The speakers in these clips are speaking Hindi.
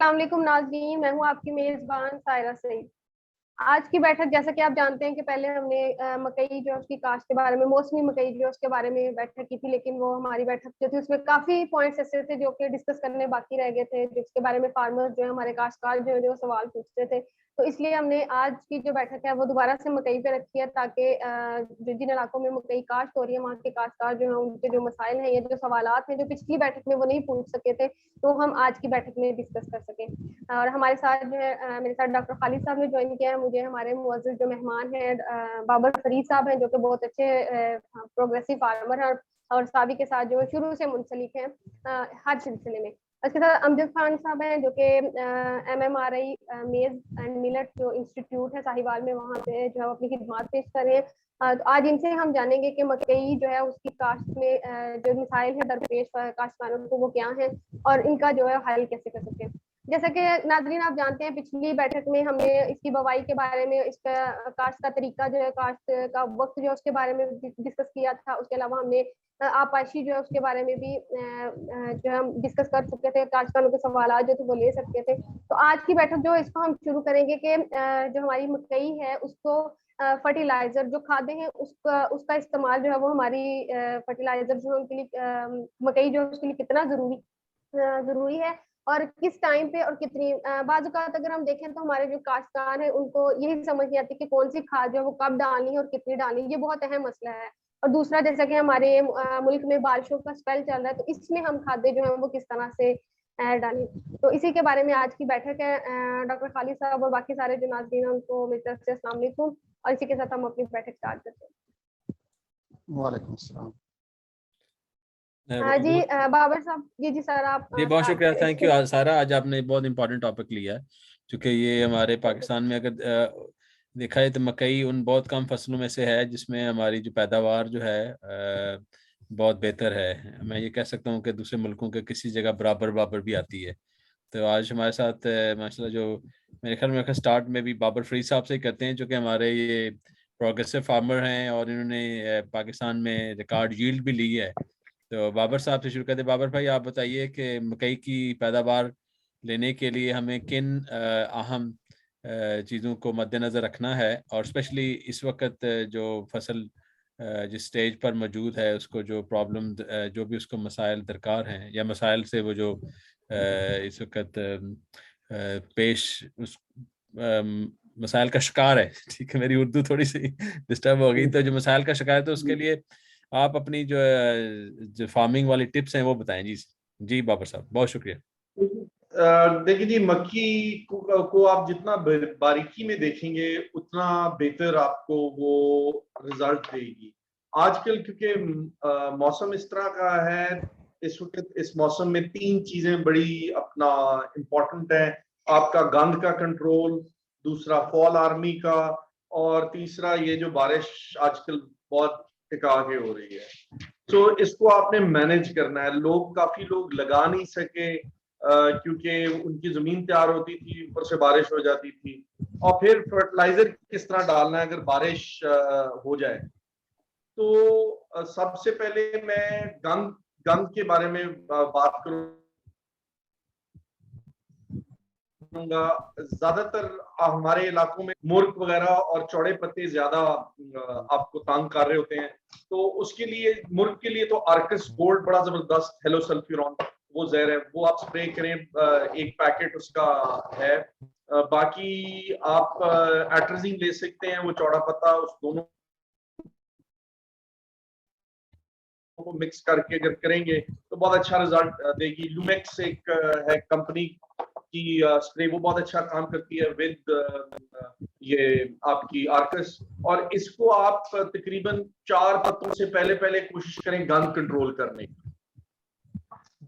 अस्सलाम वालेकुम नाज़रीन, मैं हूँ आपकी मेज़बान सायरा सईद। आज की बैठक जैसा कि आप जानते हैं कि पहले हमने मकई जो है उसकी काश्त के बारे में, मौसमी मकई जो है उसके बारे में बैठक की थी, लेकिन वो हमारी बैठक जो थी उसमें काफ़ी पॉइंट्स ऐसे थे जो कि डिस्कस करने बाकी रह गए थे, जिसके बारे में फार्मर्स जो है हमारे काश्तकार जो है जो सवाल पूछते थे। तो इसलिए हमने आज की जो बैठक है वो दोबारा से मकई पे रखी है, ताकि जिन इलाकों में मकई काश्त हो रही है वहाँ के काश्तकार जो है उनके जो मसाइल हैं या जो सवालात हैं जो पिछली बैठक में वो नहीं पूछ सके थे, तो हम आज की बैठक में डिस्कस कर सकें। और हमारे साथ जो है मेरे साथ डॉक्टर खालिद साहब ने ज्वाइन किया है। मुझे हमारे मुअज़्ज़िज़ जो मेहमान हैं बाबर फरीद साहब हैं, जो कि बहुत अच्छे प्रोग्रेसिव फार्मर हैं और सावी के साथ जो है शुरू से मुंसलिक हैं हर सिलसिले में। उसके साथ अमजद खान साहब हैं, जो कि MMRI मेज एंड मिलेट जो इंस्टीट्यूट है साहिवाल में, वहाँ पे जो है अपनी खिदमात पेश कर रहे हैं। तो आज इनसे हम जानेंगे कि मकई जो है उसकी काश्त में जो मिसाइल है दरपेश काश्तकारों को वो क्या है और इनका जो है हल कैसे कर सकते हैं। जैसा कि नाज़रीन आप जानते हैं, पिछली बैठक में हमने इसकी बवाई के बारे में, इसका काश्त का तरीका जो है, काश्त का वक्त जो है उसके बारे में डिस्कस किया था। उसके अलावा हमने आपाशी जो है उसके बारे में भी जो हम डिस्कस कर चुके थे, काश्तकारों के सवाल जो थे वो ले सकते थे। तो आज की बैठक जो इसको हम शुरू करेंगे कि जो हमारी मकई है उसको फर्टिलाइजर जो खादे हैं उसका उसका इस्तेमाल जो है वो हमारी फर्टिलाइजर जो है उनके लिए मकई जो है उसके लिए कितना जरूरी है और किस टाइम पे और कितनी बाज़ औक़ात अगर हम देखें तो हमारे जो काश्तकार हैं उनको यही समझ नहीं आती कि कौन सी खाद जो है वो कब डालनी है और कितनी डालनी है। ये बहुत अहम मसला है। और दूसरा, जैसा कि हमारे मुल्क में बारिशों का स्पेल चल रहा है, तो इसमें हम खादें जो है वो किस तरह से डालें। तो इसी के बारे में आज की बैठक है। डॉक्टर खालिद साहब और बाकी सारे जो नाज़रीन हैं उनको मेरी तरफ से अस्सलाम वालेकुम, और इसी के साथ हम अपनी बैठक स्टार्ट करते हैं। वालेकुम अस्सलाम। जी बाबर साहब, जी सर, आप जी बहुत स्टार्ट शुक्रिया, करें। थैंक यू सारा। आज आपने बहुत इंपॉर्टेंट टॉपिक लिया है, क्योंकि ये हमारे पाकिस्तान में अगर देखा जाए तो मकई उन बहुत कम फसलों में से है जिसमें हमारी जो पैदावार जो है बहुत बेहतर है। मैं ये कह सकता हूँ कि दूसरे मुल्कों के किसी जगह बराबर बराबर भी आती है। तो आज हमारे साथ माशाल्लाह जो मेरे ख्याल में स्टार्ट में भी बाबर फरीद साहब से ही करते हैं, जो कि हमारे ये प्रोग्रेसिव फार्मर हैं और इन्होंने पाकिस्तान में रिकॉर्ड यील्ड भी ली है। तो बाबर साहब से शुरू करते। बाबर भाई, आप बताइए कि मकई की पैदावार लेने के लिए हमें किन अहम चीज़ों को मद्देनज़र रखना है, और स्पेशली इस वक्त जो फसल जिस स्टेज पर मौजूद है उसको जो प्रॉब्लम जो भी उसको मसाइल दरकार हैं या मसाइल से वो जो इस वक्त पेश उस मसाइल का शिकार है। ठीक है, मेरी उर्दू थोड़ी सी डिस्टर्ब हो गई। तो जो मसाइल का शिकार है तो उसके लिए आप अपनी जो फार्मिंग वाली टिप्स हैं वो बताएं। जी जी बाबर साहब, बहुत शुक्रिया। देखिए जी, मक्की को आप जितना बारीकी में देखेंगे उतना बेहतर आपको वो रिजल्ट देगी। आजकल क्योंकि मौसम इस तरह का है, इस वक्त इस मौसम में तीन चीजें बड़ी अपना इम्पोर्टेंट है। आपका गंद का कंट्रोल, दूसरा फॉल आर्मी का, और तीसरा ये जो बारिश आजकल बहुत टिका के हो रही है। तो इसको आपने मैनेज करना है। काफी लोग लगा नहीं सके क्योंकि उनकी जमीन तैयार होती थी, ऊपर से बारिश हो जाती थी। और फिर फर्टिलाइजर किस तरह डालना है अगर बारिश हो जाए। तो सबसे पहले मैं गंद गंद के बारे में बात करूंगा। ज्यादातर हमारे इलाकों में मुर्ग वगैरह और चौड़े पत्ते ज्यादा आपको तंग कर रहे होते हैं। तो उसके लिए मुर्ग के लिए तो आर्कस गोल्ड बड़ा जबरदस्त हेलोसल्फ्यूरॉन वो जहर है, वो आप स्प्रे करें। एक पैकेट उसका है। बाकी आप एट्राजीन ले सकते हैं, वो चौड़ा पत्ता, उस दोनों को मिक्स करके अगर करेंगे तो बहुत अच्छा रिजल्ट देगी। लूमेक्स एक है कंपनी की स्प्रे, वो बहुत अच्छा काम करती है विद ये आपकी आर्कस। और इसको आप तकरीबन 4 पत्तों से पहले पहले कोशिश करें गंद कंट्रोल करने की।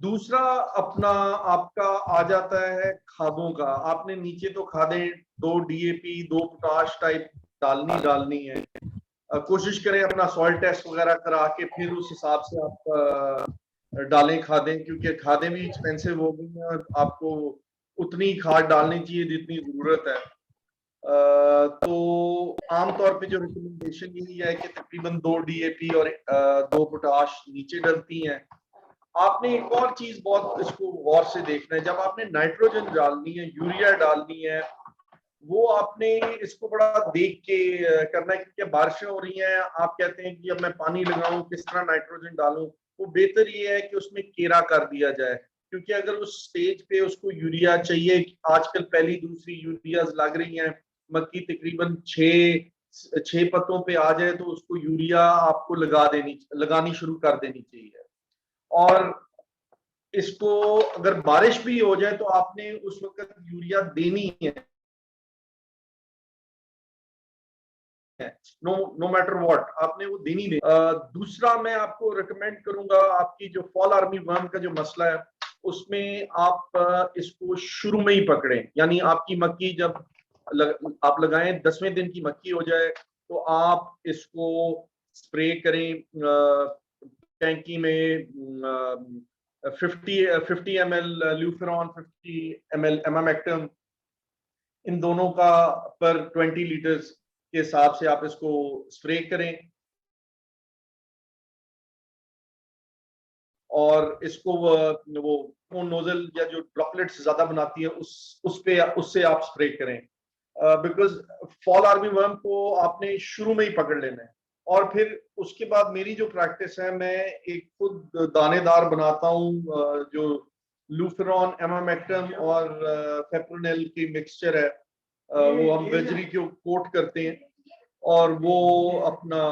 दूसरा अपना आपका आ जाता है खादों का। आपने नीचे तो खादें 2 DAP 2 पोटाश टाइप डालनी है। कोशिश करें अपना सॉइल टेस्ट वगैरह करा के फिर उस हिसाब से आप डालें खादें, क्योंकि खादें भी एक्सपेंसिव हो गई हैं और आपको उतनी खाद डालनी चाहिए जितनी जरूरत है। तो आमतौर पे जो रिकमेंडेशन यही है कि तकरीबन 2 DAP और 2 पोटाश नीचे डलती हैं। आपने एक और चीज बहुत इसको गौर से देखना है, जब आपने नाइट्रोजन डालनी है, यूरिया डालनी है, वो आपने इसको बड़ा देख के करना है, क्योंकि बारिशें हो रही हैं, आप कहते हैं कि अब मैं पानी लगाऊं, किस तरह नाइट्रोजन डालूं। वो बेहतर ये है कि उसमें केरा कर दिया जाए, क्योंकि अगर उस स्टेज पे उसको यूरिया चाहिए, आजकल पहली दूसरी यूरियाज लग रही हैं, मक्की तकरीबन 6 पत्तों पे आ जाए तो उसको यूरिया आपको लगानी शुरू कर देनी चाहिए। और इसको अगर बारिश भी हो जाए तो आपने उस वक्त यूरिया देनी है, नो मैटर व्हाट, आपने वो देनी नहीं। दूसरा मैं आपको रिकमेंड करूंगा, आपकी जो फॉल आर्मी वर्म का जो मसला है, उसमें आप इसको शुरू में ही पकड़ें, यानी आपकी मक्की जब आप लगाएं, 10वें दिन की मक्की हो जाए तो आप इसको स्प्रे करें टैंकी में 50 ml ल्यूफेरॉन, 50 ml एमामेक्टम, इन दोनों का पर 20 लीटर्स के हिसाब से आप इसको स्प्रे करें। और इसको वो नोजल या जो ड्रॉपलेट्स ज्यादा बनाती है उससे आप स्प्रे करें, बिकॉज फॉल आर्मी वर्म को आपने शुरू में ही पकड़ लेना है। और फिर उसके बाद मेरी जो प्रैक्टिस है, मैं एक खुद दानेदार बनाता हूँ, जो लूफेरॉन, एमामेक्टम और फेप्रोनेल की मिक्सचर है, वो हम वेजरी को कोट करते हैं और वो अपना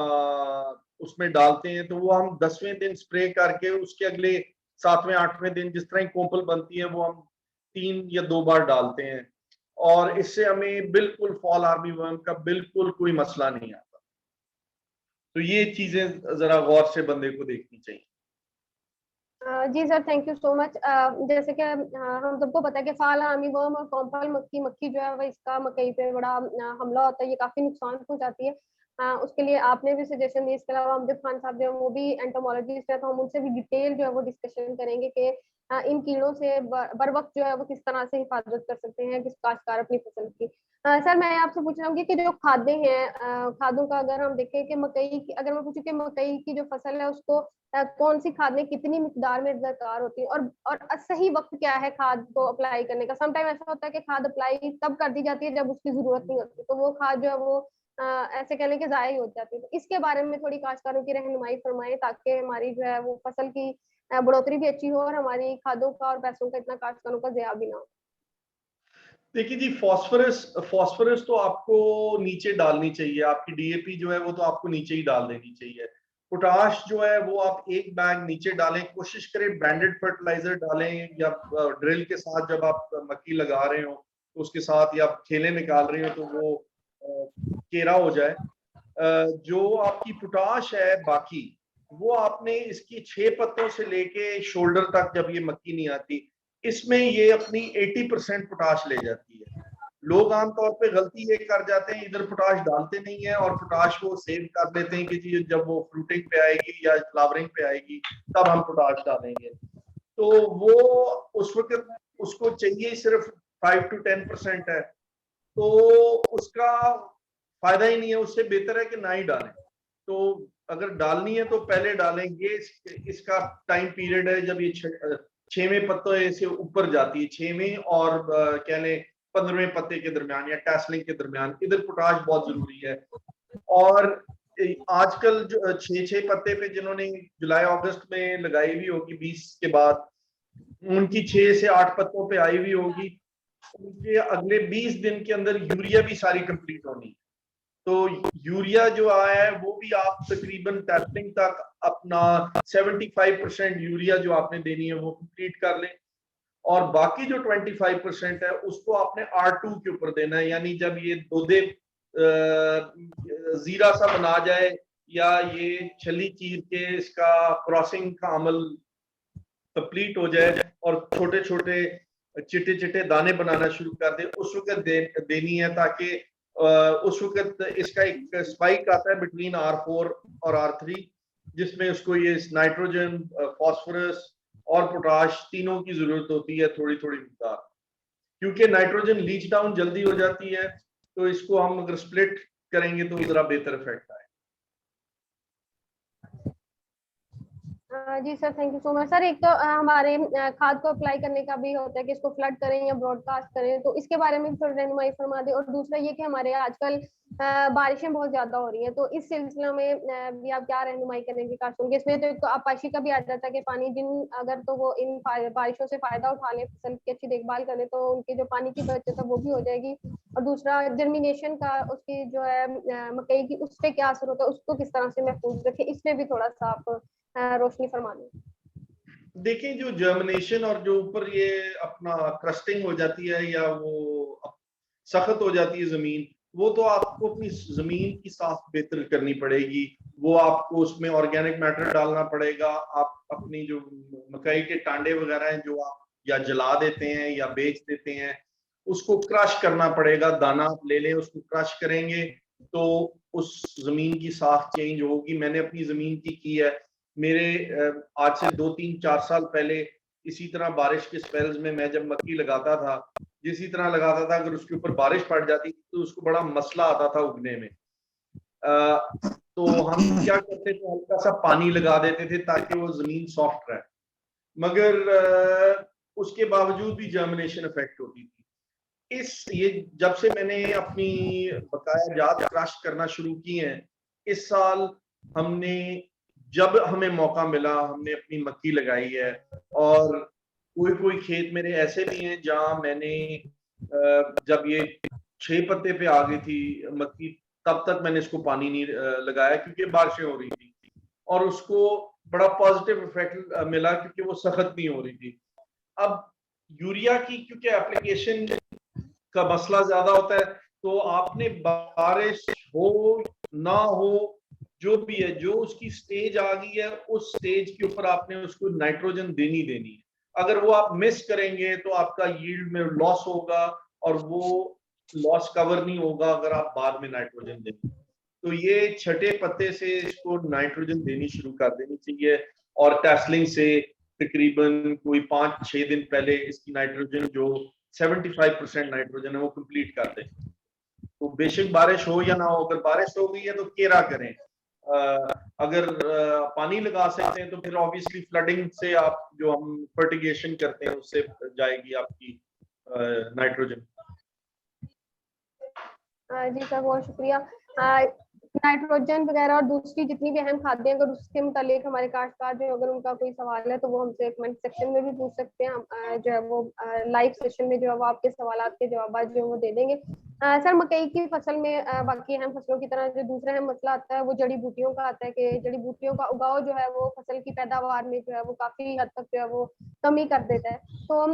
उसमें डालते हैं, तो वो हम 10वें दिन स्प्रे करके उसके अगले 7वें 8वें दिन जिस तरह ही कोंपल बनती है वो हम 3 या 2 बार डालते हैं, और इससे हमें बिल्कुल फॉल आर्मी वर्म का बिल्कुल कोई मसला नहीं आता। तो ये चीजें जरा गौर से बंदे को देखनी चाहिए। जी sir, thank you so much. जैसे कि हम सबको पता है कि फाल आर्मी वर्म और कॉम्पल मक्खी जो है वो इसका मकई पे बड़ा हमला होता है, ये काफी नुकसान पहुंचाती है। उसके लिए आपने भी सजेशन दी। इसके अलावा अमजद खान साहब जो है वो भी एंटोमोलॉजिस्ट है, तो हम उनसे भी डिटेल जो है वो डिस्कशन करेंगे कि इन कीड़ों से बर वक्त जो है वो किस तरह से हिफाजत कर सकते हैं किस काश्तकार अपनी फसल की। सर मैं आपसे पूछ चाहूंगी कि जो खादें हैं, खादों का अगर हम देखें कि मकई की, अगर मैं पूछूं कि मकई की जो फसल है उसको कौन सी खादें कितनी मिकदार में दरकार होती है, और सही वक्त क्या है खाद को अप्लाई करने का। समटाइम ऐसा होता है कि खाद अप्लाई तब कर दी जाती है जब उसकी जरूरत नहीं होती, तो वो खाद जो है वो ऐसे कहने के जाया ही हो जाती है। तो इसके बारे में थोड़ी काश्तकारों की रहनुमाई फरमाएं, ताकि हमारी जो है वो फसल की बढ़ोतरी भी अच्छी हो और हमारी खादों का और पैसों का इतना काश्तकारों का ज़या भी ना हो। देखिए जी, फॉस्फोरस तो आपको नीचे डालनी चाहिए, आपकी डीएपी जो है वो तो आपको नीचे ही डाल देनी चाहिए। पोटाश जो है वो आप एक बैग नीचे डालें, कोशिश करें ब्रांडेड फर्टिलाइजर डालें, या ड्रिल के साथ जब आप मक्की लगा रहे हो तो उसके साथ, या आप खेले निकाल रहे हो तो वो केरा हो जाए। जो आपकी पोटाश है बाकी, वो आपने इसकी 6 पत्तों से लेके शोल्डर तक, जब ये मक्की नहीं आती, इसमें ये अपनी 80% पोटाश ले जाती है। लोग आमतौर पे गलती ये कर जाते हैं, इधर पोटाश डालते नहीं है और पोटाश को सेव कर लेते हैं कि जी जब वो फ्रूटिंग पे आएगी या फ्लावरिंग पे आएगी तब हम पोटाश डालेंगे। तो वो उस वक्त उसको चाहिए सिर्फ 5 to 10% है, तो उसका फायदा ही नहीं है। उससे बेहतर है कि ना ही डालें। तो अगर डालनी है तो पहले डालें। ये इसका टाइम पीरियड है जब ये 6वें पत्ते से ऊपर जाती है, 6वें और कह लें 15वें पत्ते के दरमियान या टैसलिंग के दरमियान, इधर पोटाश बहुत जरूरी है। और आजकल जो 6 पत्ते पे जिन्होंने जुलाई अगस्त में लगाई हुई होगी 20 के बाद, उनकी 6 से 8 पत्तों पे आई हुई होगी, उनके अगले 20 दिन के अंदर यूरिया भी सारी कंप्लीट होनी है। तो यूरिया जो आया है वो भी आप तकरीबन टैपलिंग तक अपना 75% यूरिया जो आपने देनी है वो कंप्लीट कर लें, और बाकी जो 25% है उसको आपने R2 के ऊपर देना है। यानी जब ये दोदे जीरा सा बना जाए या ये छली चीर के इसका क्रॉसिंग का अमल कंप्लीट हो जाए और छोटे छोटे चिट्टे चिट्टे दाने बनाना शुरू कर दे, उस वक्त देनी है, ताकि उस वक्त इसका एक स्पाइक आता है बिटवीन R4 और R3, जिसमें उसको ये नाइट्रोजन, फास्फोरस और पोटाश तीनों की जरूरत होती है, थोड़ी थोड़ी मिकदार। क्योंकि नाइट्रोजन लीच डाउन जल्दी हो जाती है, तो इसको हम अगर स्प्लिट करेंगे तो जरा बेहतर इफेक्ट आए। जी sir, thank you so much sir. एक तो हमारे खाद को अप्लाई करने का भी होता है कि इसको फ्लड करें या ब्रॉडकास्ट करें, तो इसके बारे में भी थोड़ी रहनुमाई फरमा दें। और दूसरा ये कि हमारे आजकल बारिशें बहुत ज्यादा हो रही हैं, तो इस सिलसिले में भी आप क्या रहनुमाई करेंगे काश्तकारों की? इसमें तो एक तो आपाशी का भी आ जाता है कि पानी जिन अगर तो वो इन बारिशों से फायदा उठा लें, फसल की अच्छी देखभाल करें, तो उनकी जो पानी की बचत है वो भी हो जाएगी। और दूसरा जर्मिनेशन का, उसकी जो है मकई की, उस पर क्या असर होता है, उसको किस तरह से महफूज रखें, इसमें भी थोड़ा सा आप रोशनी फरमा दें। देखिए, जो जर्मिनेशन और जो ऊपर ये अपना क्रस्टिंग हो जाती है या वो सख्त हो जाती है जमीन, वो तो आपको अपनी जमीन की साफ बेहतर करनी पड़ेगी। वो आपको उसमें ऑर्गेनिक मैटर डालना पड़ेगा। आप अपनी जो मकई के टांडे वगैरह हैं जो आप या जला देते हैं या बेच देते हैं, उसको क्रश करना पड़ेगा। दाना आप ले लें, उसको क्रश करेंगे तो उस जमीन की साख चेंज होगी। मैंने अपनी जमीन की है। मेरे आज से 2 3 4 साल पहले इसी तरह बारिश के स्पेल्स में मैं जब मक्की लगाता था, जिसी तरह लगाता था, अगर उसके ऊपर बारिश पड़ जाती तो उसको बड़ा मसला आता था उगने में। तो हम क्या करते थे, हल्का सा पानी लगा देते थे ताकि वो जमीन सॉफ्ट रहे, मगर उसके बावजूद भी जर्मिनेशन इफेक्ट होती थी। ये जब से मैंने अपनी बकाया जात क्रश करना शुरू की है, इस साल हमने, जब हमें मौका मिला, हमने अपनी मक्की लगाई है। और कोई कोई खेत मेरे ऐसे भी हैं जहां मैंने जब ये 6 पत्ते पे आ गई थी मक्की, तब तक मैंने इसको पानी नहीं लगाया क्योंकि बारिशें हो रही थी, और उसको बड़ा पॉजिटिव इफेक्ट मिला क्योंकि वो सख्त नहीं हो रही थी। अब यूरिया की क्योंकि एप्लीकेशन का मसला ज्यादा होता है, तो आपने बारिश हो ना हो, जो भी है, जो उसकी स्टेज आ गई है, उस स्टेज के ऊपर आपने उसको नाइट्रोजन देनी देनी है। अगर वो आप मिस करेंगे तो आपका यील्ड में लॉस होगा, और वो लॉस कवर नहीं होगा अगर आप बाद में नाइट्रोजन देंगे। तो ये छठे पत्ते से इसको नाइट्रोजन देनी शुरू कर देनी चाहिए, और टैसलिंग से तकरीबन कोई 5 6 दिन पहले इसकी नाइट्रोजन जो 75% नाइट्रोजन है वो कंप्लीट कर दें। तो बेशक बारिश हो या ना हो, अगर बारिश हो गई है तो केरा करें। अगर पानी लगा सकते हैं तो फिर ऑब्वियसली फ्लडिंग से आप जो हम फर्टिगेशन करते हैं उससे जाएगी आपकी नाइट्रोजन। जी सर, बहुत शुक्रिया। नाइट्रोजन वगैरह और दूसरी जितनी भी अहम खादें, अगर उसके मुतालिक हमारे काश्तकार जो, अगर उनका कोई सवाल है तो वो हमसे कमेंट सेक्शन में भी पूछ सकते हैं। हम जो है वो लाइव सेशन में जो है वो आपके सवालात के जवाब जो है वो दे देंगे। सर, मकई की फसल में बाकी अहम फसलों की तरह जो दूसरा अहम मसला आता है वो जड़ी बूटियों का आता है कि जड़ी बूटियों का उगाव जो है वो फसल की पैदावार में जो है वो काफी हद तक जो है वो कमी कर देता है। तो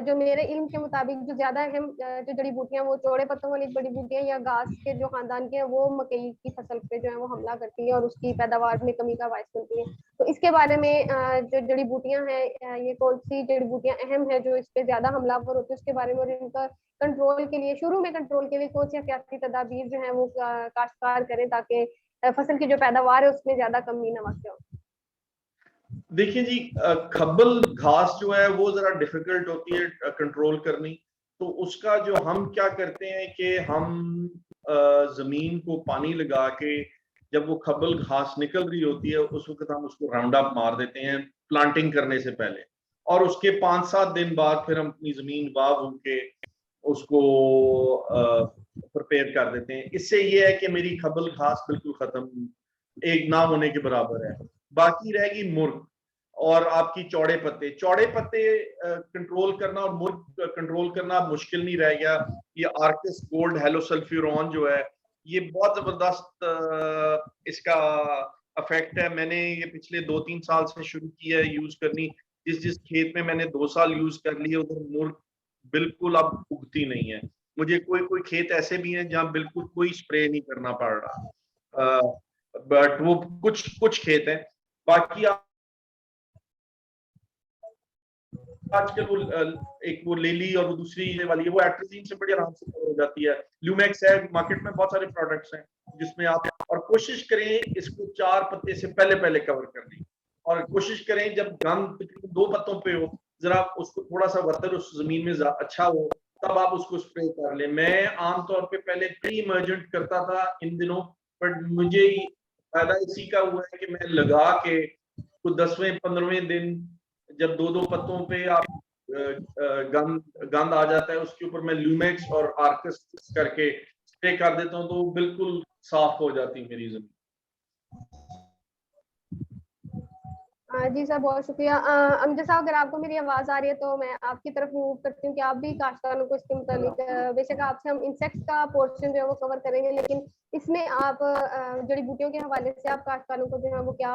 जो मेरे इल्म के मुताबिक जो ज्यादा अहम जो जड़ी बूटियां, वो चौड़े पत्तों वाली जड़ी बूटियां या घास के जो खानदान के हैं, वो मकई की फसल पे जो है वो हमला करती है और उसकी पैदावार में कमी का बायस बनती है। तो इसके बारे में जो जड़ी बूटियां हैं, ये कौन सी जड़ी बूटियां अहम है जो इस पे ज्यादा हमलावर होती है, उसके बारे में, और इनका कंट्रोल के लिए, शुरू में कंट्रोल के लिए कौन सी एहतियाती तदाबीर जो है वो काश्तकार करें ताकि फसल की जो पैदावार है उसमें ज्यादा कमी ना वाक़ हो। देखिए जी, खब्बल घास जो है वो जरा डिफिकल्ट होती है कंट्रोल करनी। तो उसका जो हम क्या करते हैं कि हम जमीन को पानी लगा के, जब वो खब्बल घास निकल रही होती है उस वक्त हम उसको राउंड अप मार देते हैं प्लांटिंग करने से पहले, और उसके 5 7 दिन बाद फिर हम अपनी जमीन बा भून के उसको प्रिपेयर कर देते हैं। इससे ये है कि मेरी खब्बल घास बिल्कुल खत्म, एक ना होने के बराबर है। बाकी रहेगी मुर्ग और आपकी चौड़े पत्ते कंट्रोल करना और मुर्ग कंट्रोल करना मुश्किल नहीं रह गया। ये आर्कस गोल्ड हेलोसल्फ्यूरॉन जो है, ये बहुत जबरदस्त इसका इफेक्ट है। मैंने ये पिछले 2 3 साल से शुरू की है यूज करनी। जिस जिस खेत में मैंने 2 साल यूज कर लिए उधर मुर्ग बिल्कुल अब उगती नहीं है। मुझे कोई कोई खेत ऐसे भी हैं जहां बिल्कुल कोई स्प्रे नहीं करना पड़ रहा, बट वो कुछ कुछ खेत हैं। बाकी आजकल वो एक वो लेली और वो दूसरी ये वाली है, वो एट्रोजीन से बड़ी आराम से कवर हो जाती है। ल्यूमैक्स है, मार्केट में बहुत सारे प्रोडक्ट्स हैं जिसमें आप, और कोशिश करें इसको 4 पत्ते से पहले पहले कवर करने की, और कोशिश करें जब गंद 2 पत्तों पे हो, जरा उसको थोड़ा सा वतर उस जमीन में अच्छा हो, तब आप उसको स्प्रे कर लें। मैं आमतौर पे पहले प्री इमर्जेंट करता था इन दिनों, बट मुझे फायदा इसी का हुआ है कि मैं लगा के तो 10वें 15वें दिन जब 2-2 पत्तों पे आप गंद आ जाता है, उसके ऊपर मैं ल्यूमेक्स और आर्कस करके स्प्रे कर देता हूँ, तो बिल्कुल साफ हो जाती है मेरी जमीन। जी सर, बहुत शुक्रिया। अमजद साहब, अगर आपको मेरी आवाज आ रही है तो मैं आपकी तरफ मूव करती हूँ कि आप भी काश्तकारों को इसके मुतालिक, बेशक आपसे हम इंसेक्ट्स का पोर्शन जो है वो कवर करेंगे, लेकिन इसमें आप जड़ी बूटियों के हवाले से आप काश्तकारों को जो है वो क्या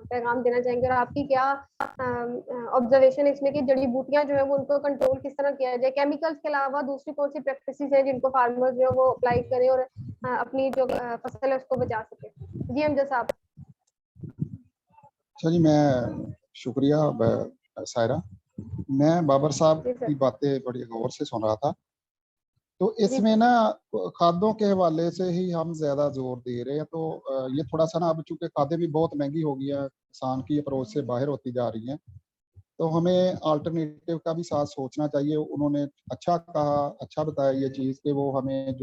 पैगाम देना चाहेंगे, और आपकी क्या ऑब्जर्वेशन है इसमें कि जड़ी बूटियां जो है वो उनको कंट्रोल किस तरह किया जाए, केमिकल्स के अलावा दूसरी कौन सी प्रैक्टिस है जिनको फार्मर्स जो है वो अप्लाई करें और अपनी जो फसल है उसको बचा सके। जी अमजद साहब। अच्छा जी, मैं शुक्रिया सायरा। मैं बाबर साहब जी की सर। बातें बड़ी गौर से सुन रहा था। तो जी इसमें सर। ना खादों के हवाले से ही हम ज्यादा जोर दे रहे हैं। तो ये थोड़ा सा ना, अब चूंकि खादें भी बहुत महंगी हो गई हैं, किसान की अप्रोच से बाहर होती जा रही हैं, तो हमें अल्टरनेटिव का भी साथ सोचना चाहिए। उन्होंने अच्छा कहा, अच्छा बताया ये चीज़ कि वो हमें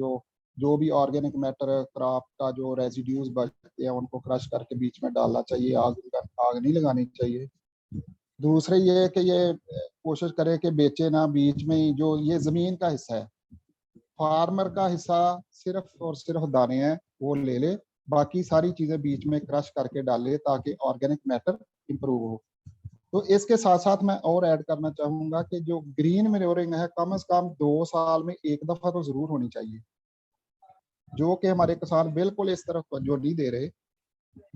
जो भी ऑर्गेनिक मैटर क्रॉप का जो रेजिड्यूज बचते हैं उनको क्रश करके बीच में डालना चाहिए, आग नहीं लगानी चाहिए। दूसरे ये कि ये कोशिश करें कि बेचे ना बीच में ही। जो ये ज़मीन का हिस्सा है, फार्मर का हिस्सा सिर्फ और सिर्फ दाने हैं, वो ले ले, बाकी सारी चीज़ें बीच में क्रश करके डाले ताकि ऑर्गेनिक मैटर इम्प्रूव हो। तो इसके साथ साथ मैं और ऐड करना चाहूँगा कि जो ग्रीन मैन्योरिंग है, कम से कम 2 साल में एक दफ़ा तो ज़रूर होनी चाहिए, जो कि हमारे किसान बिल्कुल इस तरफ तवज्जो नहीं दे रहे।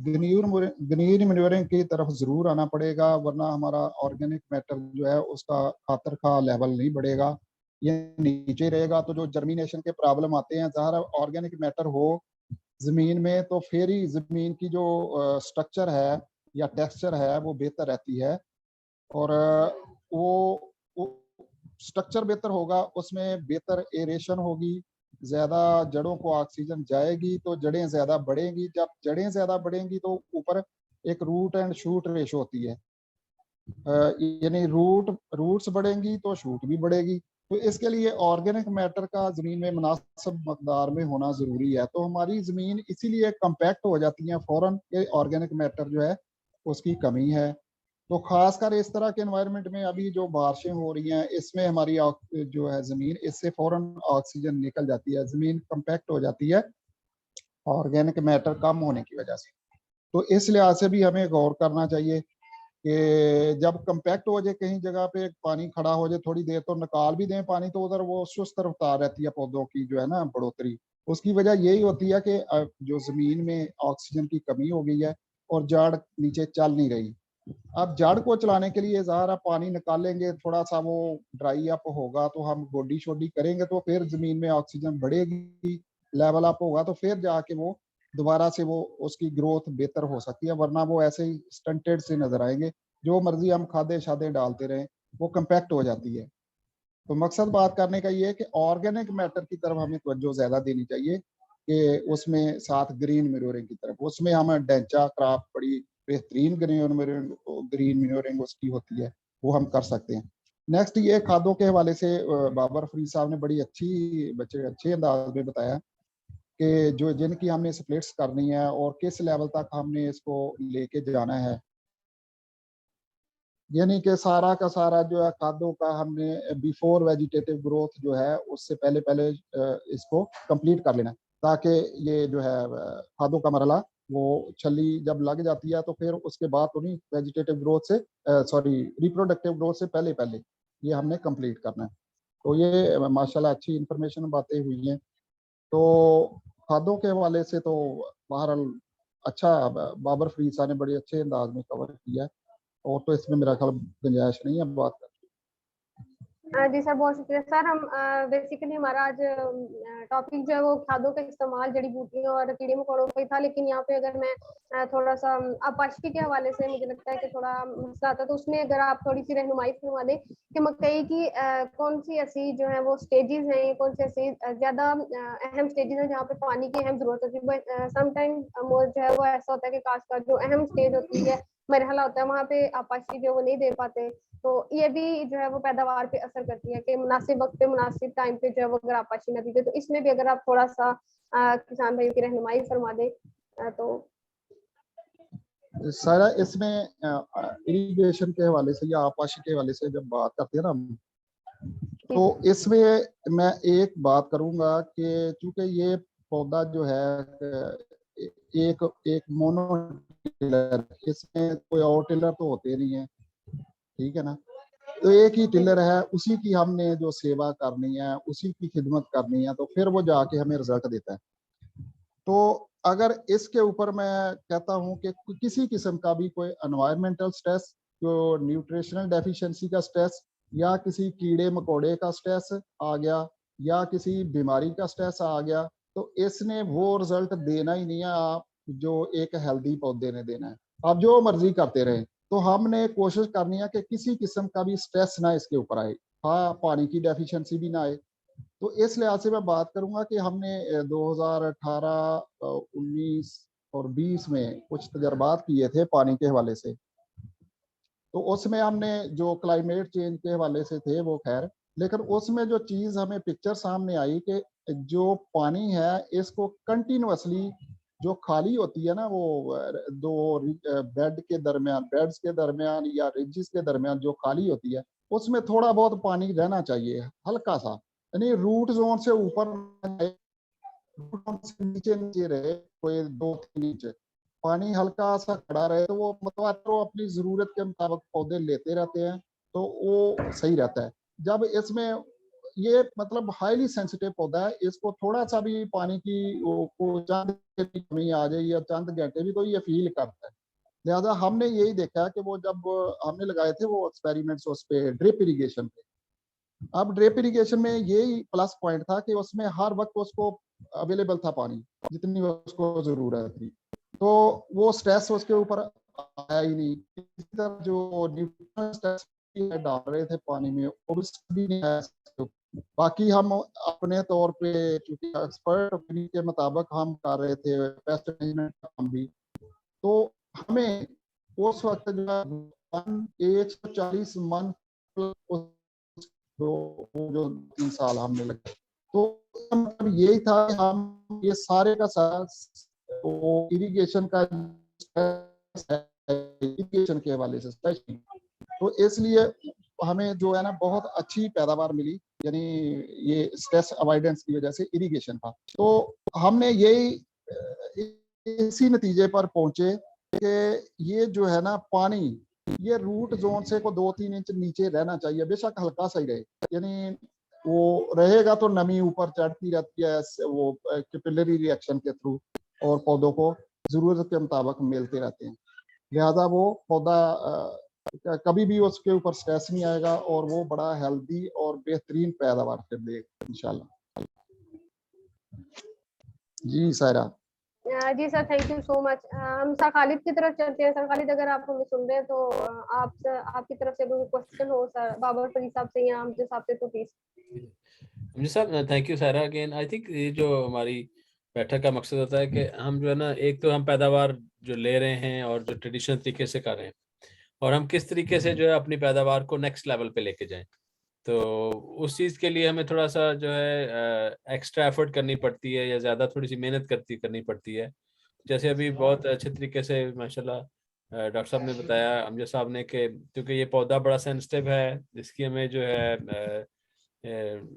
ग्रीन मैन्योरिंग की तरफ जरूर आना पड़ेगा, वरना हमारा ऑर्गेनिक मैटर जो है उसका खातर का लेवल नहीं बढ़ेगा, ये नीचे रहेगा। तो जो जर्मिनेशन के प्रॉब्लम आते हैं, ज़ाहिर ऑर्गेनिक मैटर हो ज़मीन में तो फिर ही ज़मीन की जो स्ट्रक्चर है या टेक्सचर है वो बेहतर रहती है। और वो स्ट्रक्चर बेहतर होगा, उसमें बेहतर एरेशन होगी, ज्यादा जड़ों को ऑक्सीजन जाएगी तो जड़ें ज्यादा बढ़ेंगी। जब जड़ें ज्यादा बढ़ेंगी तो ऊपर एक रूट एंड शूट रेशो होती है, यानी रूट्स बढ़ेंगी तो शूट भी बढ़ेगी। तो इसके लिए ऑर्गेनिक मैटर का जमीन में मुनासिब मकदार में होना जरूरी है। तो हमारी जमीन इसीलिए कम्पैक्ट हो जाती है फौरन के ऑर्गेनिक मैटर जो है उसकी कमी है। तो खासकर इस तरह के एनवायरनमेंट में अभी जो बारिशें हो रही हैं, इसमें हमारी जो है ज़मीन, इससे फौरन ऑक्सीजन निकल जाती है, ज़मीन कंपैक्ट हो जाती है ऑर्गेनिक मैटर कम होने की वजह से। तो इस लिहाज से भी हमें गौर करना चाहिए कि जब कंपैक्ट हो जाए कहीं जगह पे, पानी खड़ा हो जाए थोड़ी देर, तो निकाल भी दें पानी, तो उधर वो सुस्त रफ्तार रहती है पौधों की जो है ना बढ़ोतरी। उसकी वजह यही होती है कि जो ज़मीन में ऑक्सीजन की कमी हो गई है और जड़ नीचे चल नहीं रही। अब जड़ को चलाने के लिए ज़ाहिर पानी निकालेंगे, थोड़ा सा वो ड्राई अप होगा, तो हम गोडी शोडी करेंगे तो फिर ज़मीन में ऑक्सीजन बढ़ेगी, लेवल अप होगा, तो फिर जाके वो दोबारा से वो उसकी ग्रोथ बेहतर हो सकती है। वरना वो ऐसे ही स्टंटेड से नजर आएंगे, जो मर्जी हम खादे शादे डालते रहें, वो कंपैक्ट हो जाती है। तो मकसद बात करने का ये है कि ऑर्गेनिक मैटर की तरफ हमें तवज्जो ज़्यादा देनी चाहिए, कि उसमें साथ ग्रीन मैन्योरिंग की तरफ, उसमें हम डेंचा क्रॉप बड़ी बेहतरीन ग्रीन मैन्योरिंग उसकी होती है, वो हम कर सकते हैं। नेक्स्ट ये खादों के हवाले से बाबर फरीद साहब ने बड़ी अच्छे अंदाज में बताया कि जो जिनकी हमने स्प्लिट्स करनी है और किस लेवल तक हमने इसको लेके जाना है, यानी कि सारा का सारा जो है खादों का हमने बिफोर वेजिटेटिव ग्रोथ जो है उससे पहले पहले इसको कंप्लीट कर लेना, ताकि ये जो है खादों का मरला वो छली जब लग जाती है तो फिर उसके बाद तो नहीं, वेजिटेटिव ग्रोथ से सॉरी रिप्रोडक्टिव ग्रोथ से पहले पहले ये हमने कंप्लीट करना है। तो ये माशाल्लाह अच्छी इंफॉर्मेशन बातें हुई हैं। तो खादों के हवाले से तो बहरहाल अच्छा, बाबर फरीद साहब ने बड़े अच्छे अंदाज में कवर किया है, और तो इसमें मेरा ख्याल गुंजाइश नहीं है बात करने। जी सर, बहुत शुक्रिया सर। हम बेसिकली हमारा आज टॉपिक जो है वो खादों का इस्तेमाल जड़ी बूटियों और कीड़े मकोड़ों का ही था, लेकिन यहाँ पे अगर मैं थोड़ा सा आपाशी के हवाले से मुझे लगता है कि थोड़ा मसला आता है, तो उसमें अगर आप थोड़ी सी रहनुमाई फरमा दें कि मकई की कौन सी ऐसी जो है वो स्टेजेस हैं, कौन सी ऐसी ज्यादा अहम स्टेजेस हैं जहाँ पे पानी की अहम जरूरत होती है। समटाइम जो है वो ऐसा होता है कि खासकर जो अहम स्टेज होती है, मरहला होता है, वहाँ पे आपाशी जो वो नहीं दे पाते। तो ये भी जो है वो पैदावार पे असर करती है कि मुनासिब वक्त पे मुनासिब टाइम पे जो है वो अगर आपाशी न दी जाए, तो इसमें भी अगर आप थोड़ा सा किसान भाइयों की रहनुमाई फरमा दें तो। सारा इसमें इरिगेशन के हवाले से या आपाशी के हवाले से जब बात करते हैं ना हम, तो इसमें मैं एक बात करूंगा कि चूंकि ये पौधा जो है एक एक मोनो टिलर, इसमें कोई और टिलर तो होते नहीं है, ठीक है ना। तो एक ही टिलर है, उसी की हमने जो सेवा करनी है, उसी की खिदमत करनी है, तो फिर वो जाके हमें रिजल्ट देता है। तो अगर इसके ऊपर मैं कहता हूं कि किसी किस्म का भी कोई एनवायरमेंटल स्ट्रेस, जो न्यूट्रिशनल डेफिशिएंसी का स्ट्रेस, या किसी कीड़े मकोड़े का स्ट्रेस आ गया, या किसी बीमारी का स्ट्रेस आ गया, तो इसने वो रिजल्ट देना ही नहीं है आप जो एक हेल्दी पौधे ने देना है। आप जो मर्जी करते रहे, तो हमने कोशिश करनी है कि किसी किस्म का भी स्ट्रेस ना इसके ऊपर आए। हाँ, पानी की डेफिशिएंसी भी ना आए। तो इस लिहाज से मैं बात करूंगा कि हमने 2018, 19 और 20 में कुछ तजर्बात किए थे पानी के हवाले से। तो उसमें हमने जो क्लाइमेट चेंज के हवाले से थे वो खैर, लेकिन उसमें जो चीज़ हमें पिक्चर सामने आई कि जो पानी है इसको कंटिन्यूसली जो खाली होती है ना, वो दो बेड के दरमियान, बेड्स के दरमियान या रिजिस के दरमियान जो खाली होती है, उसमें थोड़ा बहुत पानी रहना चाहिए, हल्का सा, यानी रूट जोन से ऊपर, रूट जोन से नीचे नीचे रहे, कोई 2-3 इंच पानी हल्का सा खड़ा रहे, तो वो मतलब वो अपनी जरूरत के मुताबिक पौधे लेते रहते हैं, तो वो सही रहता है। जब इसमें ये मतलब हाईली सेंसिटिव पौधा है, इसको थोड़ा सा भी पानी की को चंद की कमी आ जाए या चंद घंटे भी, तो ये फील करता है। लिहाजा हमने यही देखा कि वो जब हमने लगाए थे वो एक्सपेरिमेंट्स उस पे ड्रिप इरिगेशन पे, अब ड्रिप इरिगेशन में यही प्लस पॉइंट था कि उसमें हर वक्त उसको अवेलेबल था पानी, जितनी उसको जरूरत थी, तो वो स्ट्रेस उसके ऊपर आया ही नहीं। इसी तरह जो न्यूट्रिशनल स्ट्रेस डाल रहे थे पानी में, वो भी नहीं आया। बाकी हम अपने तौर पे चूंकि एक्सपर्ट ओपिनियन के मुताबिक हम कर रहे थे पेस्ट मैनेजमेंट का काम भी, तो हमें उस वक्त जो है 140 मन जो 3 साल हमने लगे, तो मतलब यही था कि हम ये सारे का सारा इरिगेशन का इरिगेशन के हवाले से स्पेशली, तो इसलिए हमें जो है ना बहुत अच्छी पैदावार मिली, यानी ये स्ट्रेस अवॉइडेंस की वजह से इरिगेशन का। तो हमने यही इसी नतीजे पर पहुंचे कि ये जो है ना पानी, ये रूट जोन से को 2-3 इंच नीचे रहना चाहिए, बेशक हल्का सा ही रहे, यानी वो रहेगा तो नमी ऊपर चढ़ती रहती है वो कैपिलरी रिएक्शन के थ्रू, और पौधों को जरूरत के मुताबिक मिलते रहते हैं। लिहाजा वो पौधा कभी भी उसके ऊपर स्ट्रेस नहीं आएगा, और वो बड़ा हेल्दी और बेहतरीन पैदावार फिर देगा इंशाल्लाह। जी सायरा। जी sir, thank you so much. हम सर खालिद की तरफ चलते हैं। सर खालिद, अगर आप हमें सुन रहे हैं तो आप आपकी तरफ से कोई क्वेश्चन हो सर बाबर फरीद साहब से या हमसे साहब से, तो प्लीज। जी सर, थैंक यू सारा अगेन। आई थिंक ये जो हमारी बैठक का मकसद होता है कि हम जो है ना, एक तो हम पैदावार जो ले रहे हैं और जो ट्रेडिशनल तरीके से कर रहे हैं, और हम किस तरीके से जो है अपनी पैदावार को नेक्स्ट लेवल पे लेके जाएं। तो उस चीज़ के लिए हमें थोड़ा सा जो है एक्स्ट्रा एफर्ट करनी पड़ती है, या ज़्यादा थोड़ी सी मेहनत करनी पड़ती है। जैसे अभी बहुत अच्छे तरीके से माशाल्लाह डॉक्टर साहब ने बताया, अमजद साहब ने, कि क्योंकि ये पौधा बड़ा सेंसिटिव है, जिसकी हमें जो है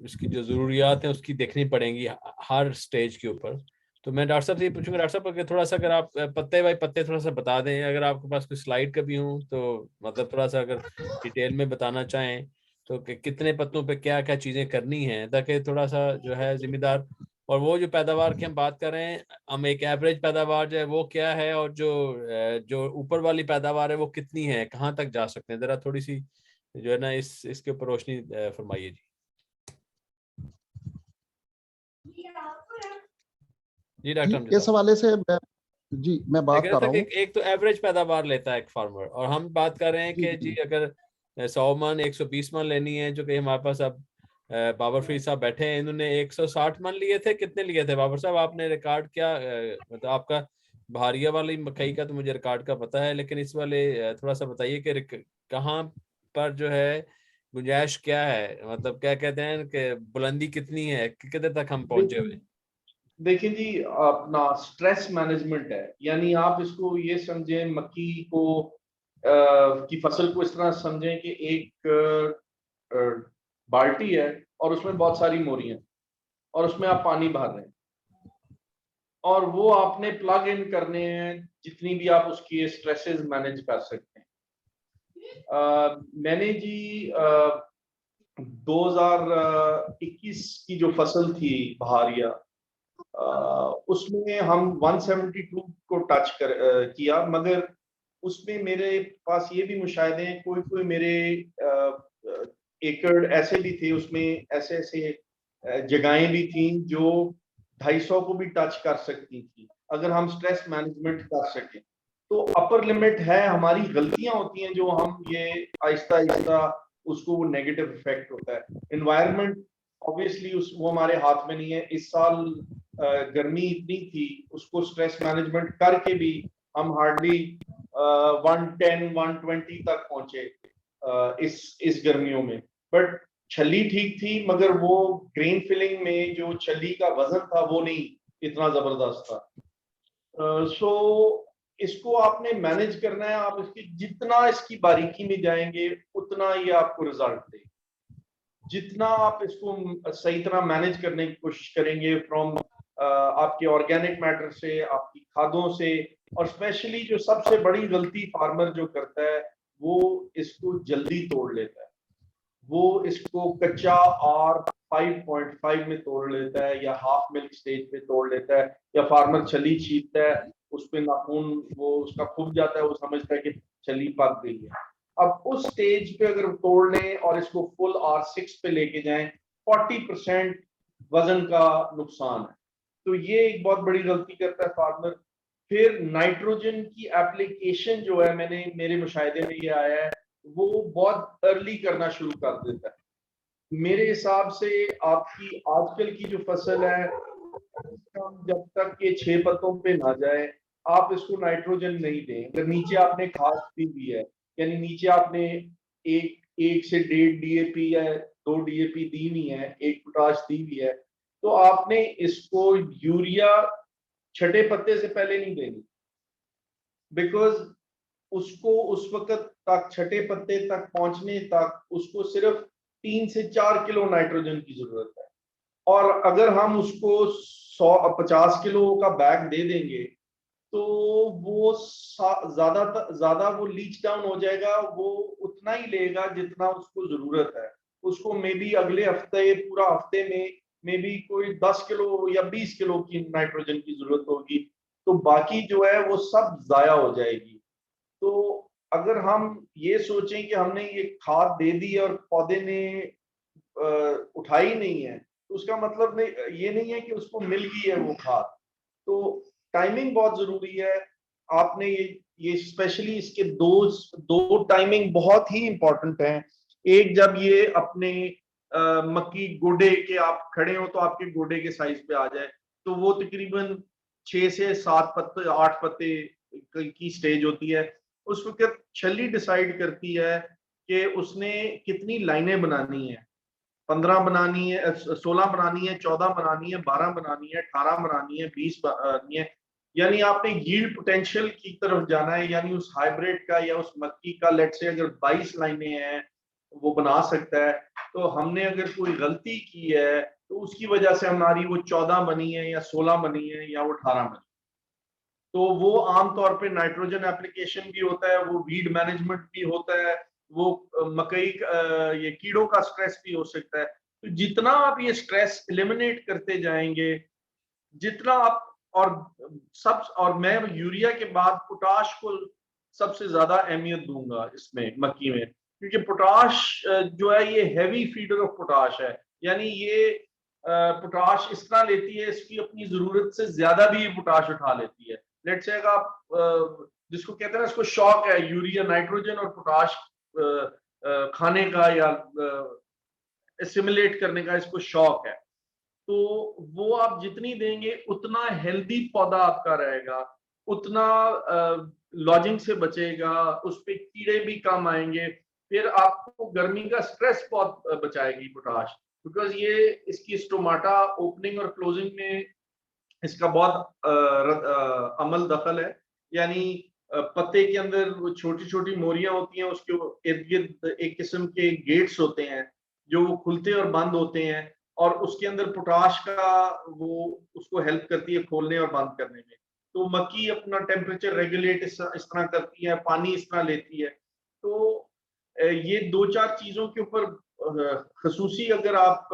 उसकी जो ज़रूरियात हैं उसकी देखनी पड़ेंगी हर स्टेज के ऊपर। तो मैं डॉक्टर साहब से ये पूछूंगा, डॉक्टर साहब अगर थोड़ा सा अगर आप पत्ते बाय पत्ते थोड़ा सा बता दें, अगर आपके पास कोई स्लाइड कभी हो तो, मतलब थोड़ा सा अगर डिटेल में बताना चाहें तो, कि कितने पत्तों पे क्या क्या चीज़ें करनी हैं, ताकि थोड़ा सा जो है जिम्मेदार, और वो जो पैदावार की हम बात कर रहे हैं, हम एक एवरेज पैदावार जो है वो क्या है, और जो ऊपर वाली पैदावार है वो कितनी है, कहाँ तक जा सकते हैं, जरा थोड़ी सी जो है ना इसके ऊपर रोशनी फरमाइए जी। जी डॉक्टर अमजद इस साहब, हवाले से मैं बात कर रहा हूँ। एक तो एवरेज पैदावार लेता है एक फार्मर, और हम बात कर रहे हैं कि जी अगर 100 मन 120 मन लेनी है, जो कि हमारे पास अब बाबर फरीद साहब बैठे हैं, इन्होंने 160 मन लिए थे। कितने लिए थे बाबर साहब आपने रिकॉर्ड? क्या मतलब आपका भारिया वाली मकई का तो मुझे रिकॉर्ड का पता है, लेकिन इस वाले थोड़ा सा बताइए कि कहाँ पर जो है गुंजाइश क्या है, मतलब क्या कहते हैं कि बुलंदी कितनी है, कितने तक हम पहुंचे हुए? देखिए जी, अपना स्ट्रेस मैनेजमेंट है, यानी आप इसको ये समझें, मक्की को की फसल को इस तरह समझें कि एक बाल्टी है और उसमें बहुत सारी मोरियां, और उसमें आप पानी भर रहे हैं, और वो आपने प्लग इन करने हैं जितनी भी आप उसकी स्ट्रेसेस मैनेज कर सकते हैं। मैंने जी 2021 की जो फसल थी बहारिया, उसमें हम 172 को टच किया, मगर उसमें मेरे पास ये भी मुशाहिदे हैं, कोई कोई मेरे एकड़ ऐसे भी थे, उसमें ऐसे ऐसे जगहें भी थी जो 250 को भी टच कर सकती थी अगर हम स्ट्रेस मैनेजमेंट कर सकें। तो अपर लिमिट है, हमारी गलतियां होती हैं जो हम ये आहिस्ता आहिस्ता उसको वो नेगेटिव इफेक्ट होता है। एनवायरनमेंट ऑब्वियसली वो हमारे हाथ में नहीं है। इस साल गर्मी इतनी थी, उसको स्ट्रेस मैनेजमेंट करके भी हम हार्डली 110 120 तक पहुंचे इस गर्मियों में। बट छली ठीक थी, मगर वो ग्रेन फिलिंग में जो छली का वजन था वो नहीं इतना जबरदस्त था। सो इसको आपने मैनेज करना है। आप इसकी जितना इसकी बारीकी में जाएंगे उतना ये आपको रिजल्ट देगा। जितना आप इसको सही तरह मैनेज करने की कोशिश करेंगे, फ्रॉम आपके ऑर्गेनिक मैटर से, आपकी खादों से, और स्पेशली जो सबसे बड़ी गलती फार्मर जो करता है वो इसको जल्दी तोड़ लेता है। वो इसको कच्चा और 5.5 में तोड़ लेता है, या हाफ मिल्क स्टेज पे तोड़ लेता है, या फार्मर छली छीलता है, उस पे नाखून वो उसका खुब जाता है, वो समझता है कि छली पक गई है। अब उस स्टेज पे अगर तोड़ लें और इसको फुल R6 पे लेके जाएं, 40% वजन का नुकसान है। तो ये एक बहुत बड़ी गलती करता है फार्मर। फिर नाइट्रोजन की एप्लीकेशन जो है, मैंने मेरे मुशाहिदे में ये आया है, वो बहुत अर्ली करना शुरू कर देता है। मेरे हिसाब से आपकी आजकल की जो फसल है, जब तक ये 6 पत्तों पे ना जाए आप इसको नाइट्रोजन नहीं दें। अगर नीचे आपने खाद दी हुई है, यानी नीचे आपने एक से 1.5 DAP या 2 DAP दी हुई है, 1 पोटाश दी हुई है, तो आपने इसको यूरिया छठे पत्ते से पहले नहीं देनी, बिकॉज उसको उस वक्त तक छठे पत्ते तक पहुंचने तक उसको सिर्फ 3 से 4 किलो नाइट्रोजन की जरूरत है। और अगर हम उसको 150 किलो का बैग दे देंगे तो वो ज्यादा वो लीच डाउन हो जाएगा, वो उतना ही लेगा जितना उसको जरूरत है। उसको मे बी अगले हफ्ते, पूरा हफ्ते में मे बी कोई 10 किलो या 20 किलो की नाइट्रोजन की जरूरत होगी, तो बाकी जो है वो सब जाया हो जाएगी। तो अगर हम ये सोचें कि हमने ये खाद दे दी और पौधे ने उठाई नहीं है, तो उसका मतलब ये नहीं है कि उसको मिल गई है वो खाद। तो टाइमिंग बहुत जरूरी है। आपने ये स्पेशली इसके दो टाइमिंग बहुत ही इंपॉर्टेंट है। एक, जब ये अपने मक्की गोडे के आप खड़े हो तो आपके गोडे के साइज पे आ जाए, तो वो तकरीबन 6 से 7 पत्ते 8 पत्ते की स्टेज होती है। उस वक्त छली डिसाइड करती है कि उसने कितनी लाइनें बनानी है, 15 बनानी है, 16 बनानी है, 14 बनानी है, 12 बनानी है, 18 बनानी है, 20 बनानी है। यानी आपने यील्ड पोटेंशियल की तरफ जाना है, यानी उस हाइब्रिड का या उस मक्की का लेट से अगर 22 लाइनें हैं वो बना सकता है, तो हमने अगर कोई गलती की है तो उसकी वजह से हमारी वो 14 बनी है या 16 बनी है या वो 18 बनी। तो वो आमतौर पे नाइट्रोजन एप्लीकेशन भी होता है, वो वीड मैनेजमेंट भी होता है, वो मकई ये कीड़ों का स्ट्रेस भी हो सकता है। तो जितना आप ये स्ट्रेस एलिमिनेट करते जाएंगे, जितना आप, और मैं यूरिया के बाद पोटाश को सबसे ज्यादा अहमियत दूंगा इसमें मक्की में, क्योंकि पोटाश जो है ये हैवी फीडर ऑफ पोटाश है। यानी ये पोटाश इस तरह लेती है, इसकी अपनी जरूरत से ज्यादा भी ये पोटाश उठा लेती है। लेट्स से अगर आप जिसको कहते हैं ना, इसको शौक है यूरिया, नाइट्रोजन और पोटाश खाने का या एसिमिलेट करने का इसको शौक है, तो वो आप जितनी देंगे उतना हेल्दी पौधा आपका रहेगा, उतना लॉजिंग से बचेगा, उस पे कीड़े भी कम आएंगे। फिर आपको गर्मी का स्ट्रेस बहुत बचाएगी पोटाश, बिकॉज ये इसकी स्टोमाटा ओपनिंग और क्लोजिंग में इसका बहुत अमल दखल है। यानी पत्ते के अंदर वो छोटी छोटी मोरियां होती हैं, उसके इर्द गिर्द एक किस्म के गेट्स होते हैं जो वो खुलते और बंद होते हैं, और उसके अंदर पोटाश का वो उसको हेल्प करती है खोलने और बंद करने में। तो मक्की अपना टेम्परेचर रेगुलेट इस तरह करती है, पानी इस तरह लेती है। तो ये 2-4 चीजों के ऊपर खसूसी अगर आप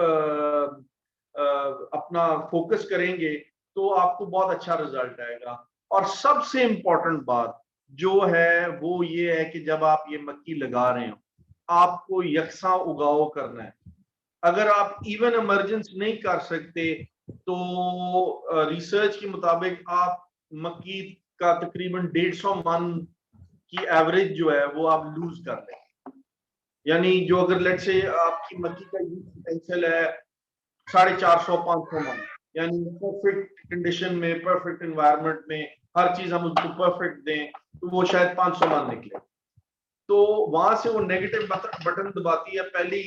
अपना फोकस करेंगे तो आपको बहुत अच्छा रिजल्ट आएगा। और सबसे इम्पोर्टेंट बात जो है वो ये है कि जब आप ये मक्की लगा रहे हो, आपको यकसा उगाव करना है। अगर आप इवन इमरजेंस नहीं कर सकते तो रिसर्च के मुताबिक आप मक्की का तकरीबन 150 मन की एवरेज जो है वो आप लूज कर लें। यानी जो अगर लेट से आपकी मक्की का यूज पोटेंशियल है 450-500 मन, यानी परफेक्ट कंडीशन में, परफेक्ट एनवायरनमेंट में हर चीज हम उसको परफेक्ट दें तो वो शायद 500 मन निकले। तो वहां से वो नेगेटिव बटन दबाती है पहली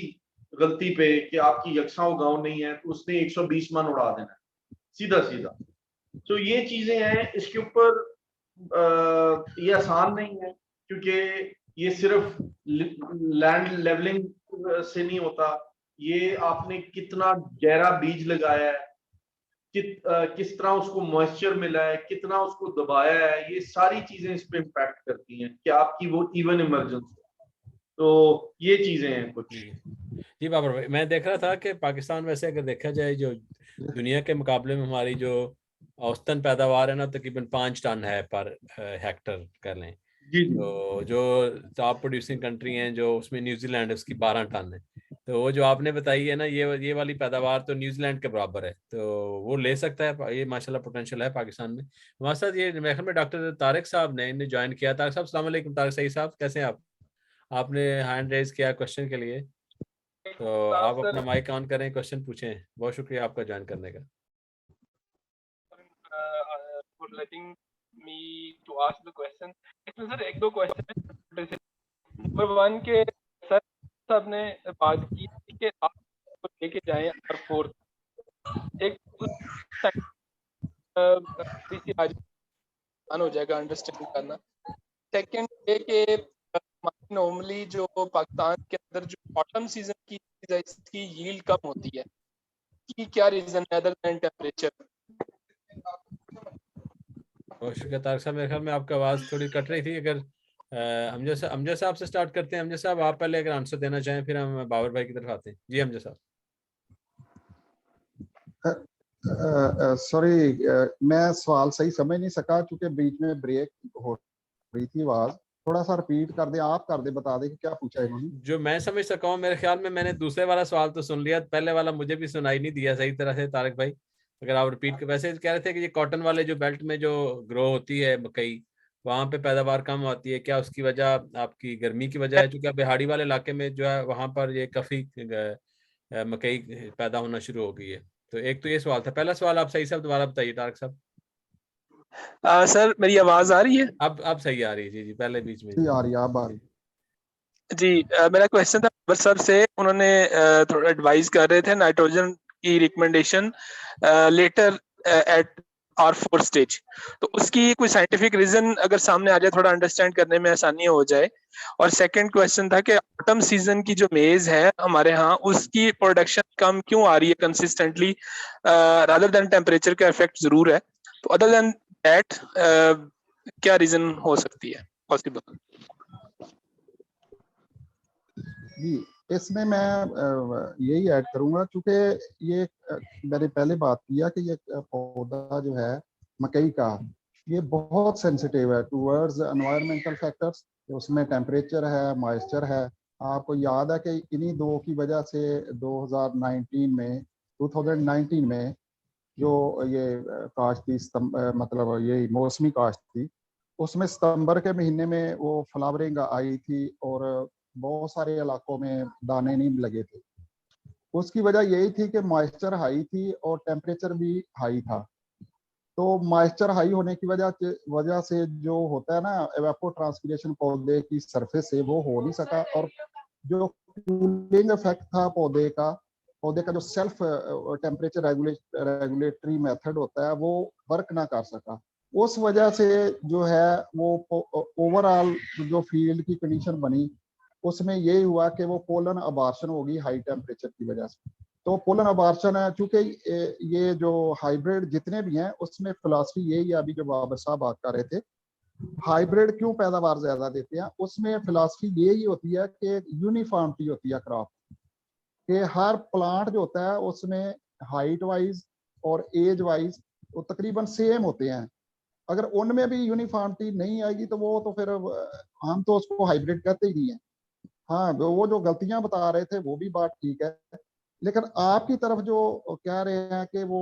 गलती पे कि आपकी यकसा उगाव नहीं है, तो उसने 120 मन उड़ा देना सीधा सीधा। तो ये चीजें हैं, इसके ऊपर ये आसान नहीं है क्योंकि ये सिर्फ लैंड लेवलिंग से नहीं होता। ये आपने कितना गहरा बीज लगाया है, किस तरह उसको मॉइस्चर मिला है, कितना उसको दबाया है, ये सारी चीजें इस पे इम्पैक्ट करती हैं कि आपकी वो इवन इमरजेंसी। तो ये चीजें हैं कुछ। जी बाबर भाई, मैं देख रहा था कि पाकिस्तान वैसे अगर देखा जाए जो दुनिया के मुकाबले में हमारी जो औसतन पैदावार है ना तकरीबन 5 टन है पर हेक्टर कर लें। जी जी तो जो टॉप प्रोड्यूसिंग कंट्री हैं जो उसमें न्यूजीलैंड है, उसकी 12 टन है। तो वो जो आपने बताई है ना ये वाली पैदावार तो न्यूजीलैंड के बराबर है, तो वो ले सकता है। ये माशाल्लाह पोटेंशियल है पाकिस्तान में। हमारे साथ ये मेरे ख्याल में डॉक्टर तारिक साहब ने इन्हें ज्वाइन किया। तारिक साहब अस्सलाम वालेकुम। तारिक सही साहब कैसे हैं आप? आपने हैंड रेज किया क्वेश्चन के लिए, तो आप अपना माइक ऑन करें, क्वेश्चन पूछें। बहुत शुक्रिया आपका ज्वाइन करने का। for letting me to ask the question. इसमें सर एक दो क्वेश्चन है। नंबर 1 के सर साहब ने बात की कि आप लेके जाएं और फोर्थ एक आज हो जाएगा अंडरस्टैंड करना। सेकंड ये कि नॉर्मली जो पाकिस्तान के अंदर जो ऑटम सीजन की इसकी यील्ड कम होती है, कि क्या रीजन है अदर देन टेम्परेचर? बहुत शुक्रिया तारिक साहब। मेरे ख्याल में आपकी आवाज़ थोड़ी कट रही थी। अगर हमजा साहब से स्टार्ट करते हैं। हमजा साहब आप पहले अगर आंसर देना चाहें, फिर हम बाबर भाई की तरफ आते हैं। जी हमजा साहब। सॉरी, मैं सवाल सही समझ नहीं सका क्योंकि बीच में ब्रेक हो रही थी आवाज। थोड़ा सा रिपीट कर दे, आप कर दे, बता दे कि क्या पूछा इन्होंने। जो मैं समझ सका हूँ, मेरे ख्याल में मैंने दूसरे वाला सवाल तो सुन लिया, पहले वाला मुझे भी सुनाई नहीं दिया सही तरह से। तारिक भाई अगर आप रिपीट कर, वैसे कह रहे थे कि ये कॉटन वाले जो बेल्ट में जो ग्रो होती है मकई, वहां पे पैदावार कम होती है, क्या उसकी वजह आपकी गर्मी की वजह है? क्योंकि आप पहाड़ी वाले इलाके में जो है वहां पर ये काफी मकई पैदा होना शुरू हो गई है। तो एक तो ये सवाल था। पहला सवाल आप सही साहब दोबारा बताइए तारिक साहब। सर मेरी आवाज आ रही है? अब सही आ रही है। जी जी, पहले बीच में जी आ रही है, अब आ रही है। जी मेरा क्वेश्चन था बाबर साहब से। उन्होंने थोड़ा एडवाइस कर रहे थे नाइट्रोजन की recommendation letter eight R4 stage, तो उसकी कोई साइंटिफिक रीजन अगर सामने आ जाए, थोड़ा अंडरस्टैंड करने में आसानी हो जाए। और सेकंड क्वेश्चन था कि ऑटम सीजन की जो मेज है हमारे यहाँ, उसकी प्रोडक्शन कम क्यों आ रही है कंसिस्टेंटली, रादर देन टेम्परेचर का इफेक्ट जरूर है, तो अदर देन दैट क्या रीजन हो सकती है पॉसिबल? जी, इसमें मैं यही ऐड करूंगा क्योंकि ये मैंने पहले बात किया कि ये पौधा जो है मकई का, ये बहुत सेंसिटिव है टूवर्ड्स एनवायरमेंटल फैक्टर्स। उसमें टेम्परेचर है, मॉइस्चर है। आपको याद है कि इन्हीं दो की वजह से 2019 में जो ये काश्त थी, मतलब ये मौसमी काश्त थी, उसमें सितंबर के महीने में वो फ्लावरिंग आई थी और बहुत सारे इलाकों में दाने नहीं लगे थे। उसकी वजह यही थी कि मॉइस्चर हाई थी और टेम्परेचर भी हाई था। तो मॉइस्चर हाई होने की वजह से जो होता है ना एवापोट्रांसपिरेशन पौधे की सरफेस से, वो हो नहीं सका। और जो कूलिंग इफेक्ट था पौधे का, पौधे का जो सेल्फ टेम्परेचर रेगुलेटरी मेथड होता है वो वर्क ना कर सका। उस वजह से जो है वो ओवरऑल जो फील्ड की कंडीशन बनी उसमें यही हुआ कि वो पोलन अबार्शन होगी हाई टेम्परेचर की वजह से। तो पोलन अबार्शन है, चूंकि ये जो हाइब्रिड जितने भी हैं उसमें फिलॉसफी यही है, अभी जो बाबर साहब बात कर रहे थे हाइब्रिड क्यों पैदावार ज्यादा देते हैं, उसमें फिलॉसफी यही होती है कि यूनिफॉर्मिटी होती है क्रॉप कि हर प्लांट जो होता है उसमें हाइट वाइज और एज वाइज वो तकरीबन सेम होते हैं। अगर उनमें भी यूनिफॉर्मिटी नहीं आएगी तो वो तो फिर हम तो उसको हाइब्रिड कहते ही नहीं है। हाँ, वो जो गलतियां बता रहे थे वो भी बात ठीक है, लेकिन आपकी तरफ जो कह रहे हैं कि वो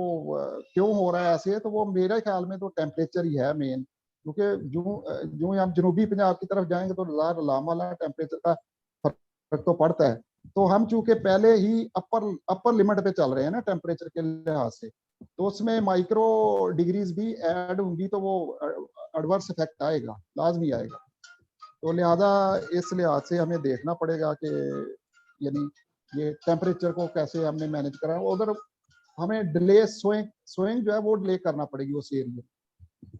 क्यों हो रहा है ऐसे, तो वो मेरे ख्याल में तो टेम्परेचर ही है मेन, क्योंकि जो हम जनूबी पंजाब की तरफ जाएंगे तो लामा टेम्परेचर का फर्क तो पड़ता है। तो हम चूंकि पहले ही अपर लिमिट पे चल रहे हैं ना टेम्परेचर के लिहाज से, तो उसमें माइक्रो डिग्रीज भी ऐड होंगी तो वो एडवर्स इफेक्ट आएगा, लाजमी आएगा। तो लिहाजा इस लिहाज से हमें देखना पड़ेगा कि यानी ये टेम्परेचर को कैसे हमने मैनेज करा। उधर हमें डिले सोइंग जो है वो डिले करना पड़ेगी उस एरिया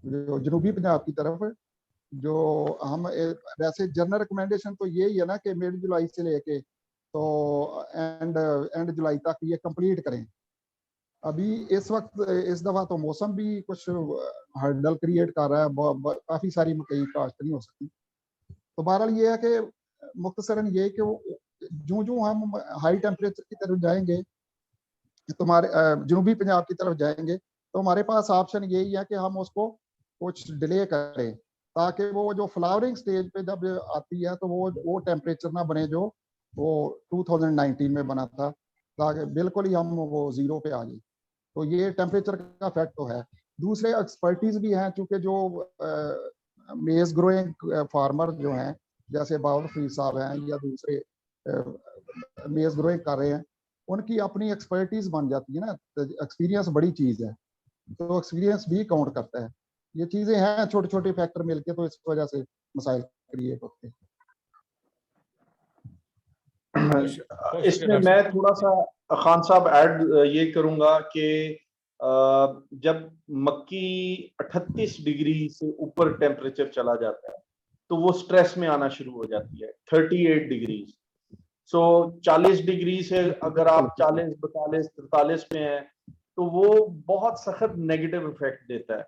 जो जनूबी पंजाब की तरफ। जो हम वैसे जनरल रिकमेंडेशन तो यही है ना कि मिड जुलाई से लेके तो एंड जुलाई तक ये कंप्लीट करें। अभी इस वक्त इस दफा तो मौसम भी कुछ हर्डल क्रिएट कर रहा है, काफी सारी मकई काश्त नहीं हो सकती। तो बहरहाल ये है कि मुख्तसरन ये कि जो हम हाई टेम्परेचर की तरफ जाएंगे, तुम्हारे जनूबी पंजाब की तरफ जाएंगे, तो हमारे पास ऑप्शन यही है कि हम उसको कुछ डिले करें ताकि वो जो फ्लावरिंग स्टेज पे जब आती है तो वो टेम्परेचर ना बने जो वो 2019 में बना था, ताकि बिल्कुल ही हम वो जीरो पे आ जाए। तो ये टेम्परेचर का फैक्ट तो है। दूसरे एक्सपर्टीज भी हैं, चूंकि जो मेज ग्रोइंग फार्मर जो हैं जैसे बाबर फरीद साहब हैं या दूसरे मेज ग्रोइंग कर रहे हैं, उनकी अपनी एक्सपर्टीज बन जाती है ना, एक्सपीरियंस बड़ी चीज है, तो एक्सपीरियंस भी काउंट करता है। ये चीजें हैं छोटे छोटे फैक्टर मिलके तो इस वजह से मसाइल क्रिएट होते हैं। इसमें मैं थोड़ा सा खान साहब ऐड ये करूंगा कि जब मक्की 38 डिग्री से ऊपर टेम्परेचर चला जाता है तो वो स्ट्रेस में आना शुरू हो जाती है 38 डिग्री। सो 40 डिग्री से अगर आप 40, 42, 43 में हैं तो वो बहुत सख्त नेगेटिव इफेक्ट देता है।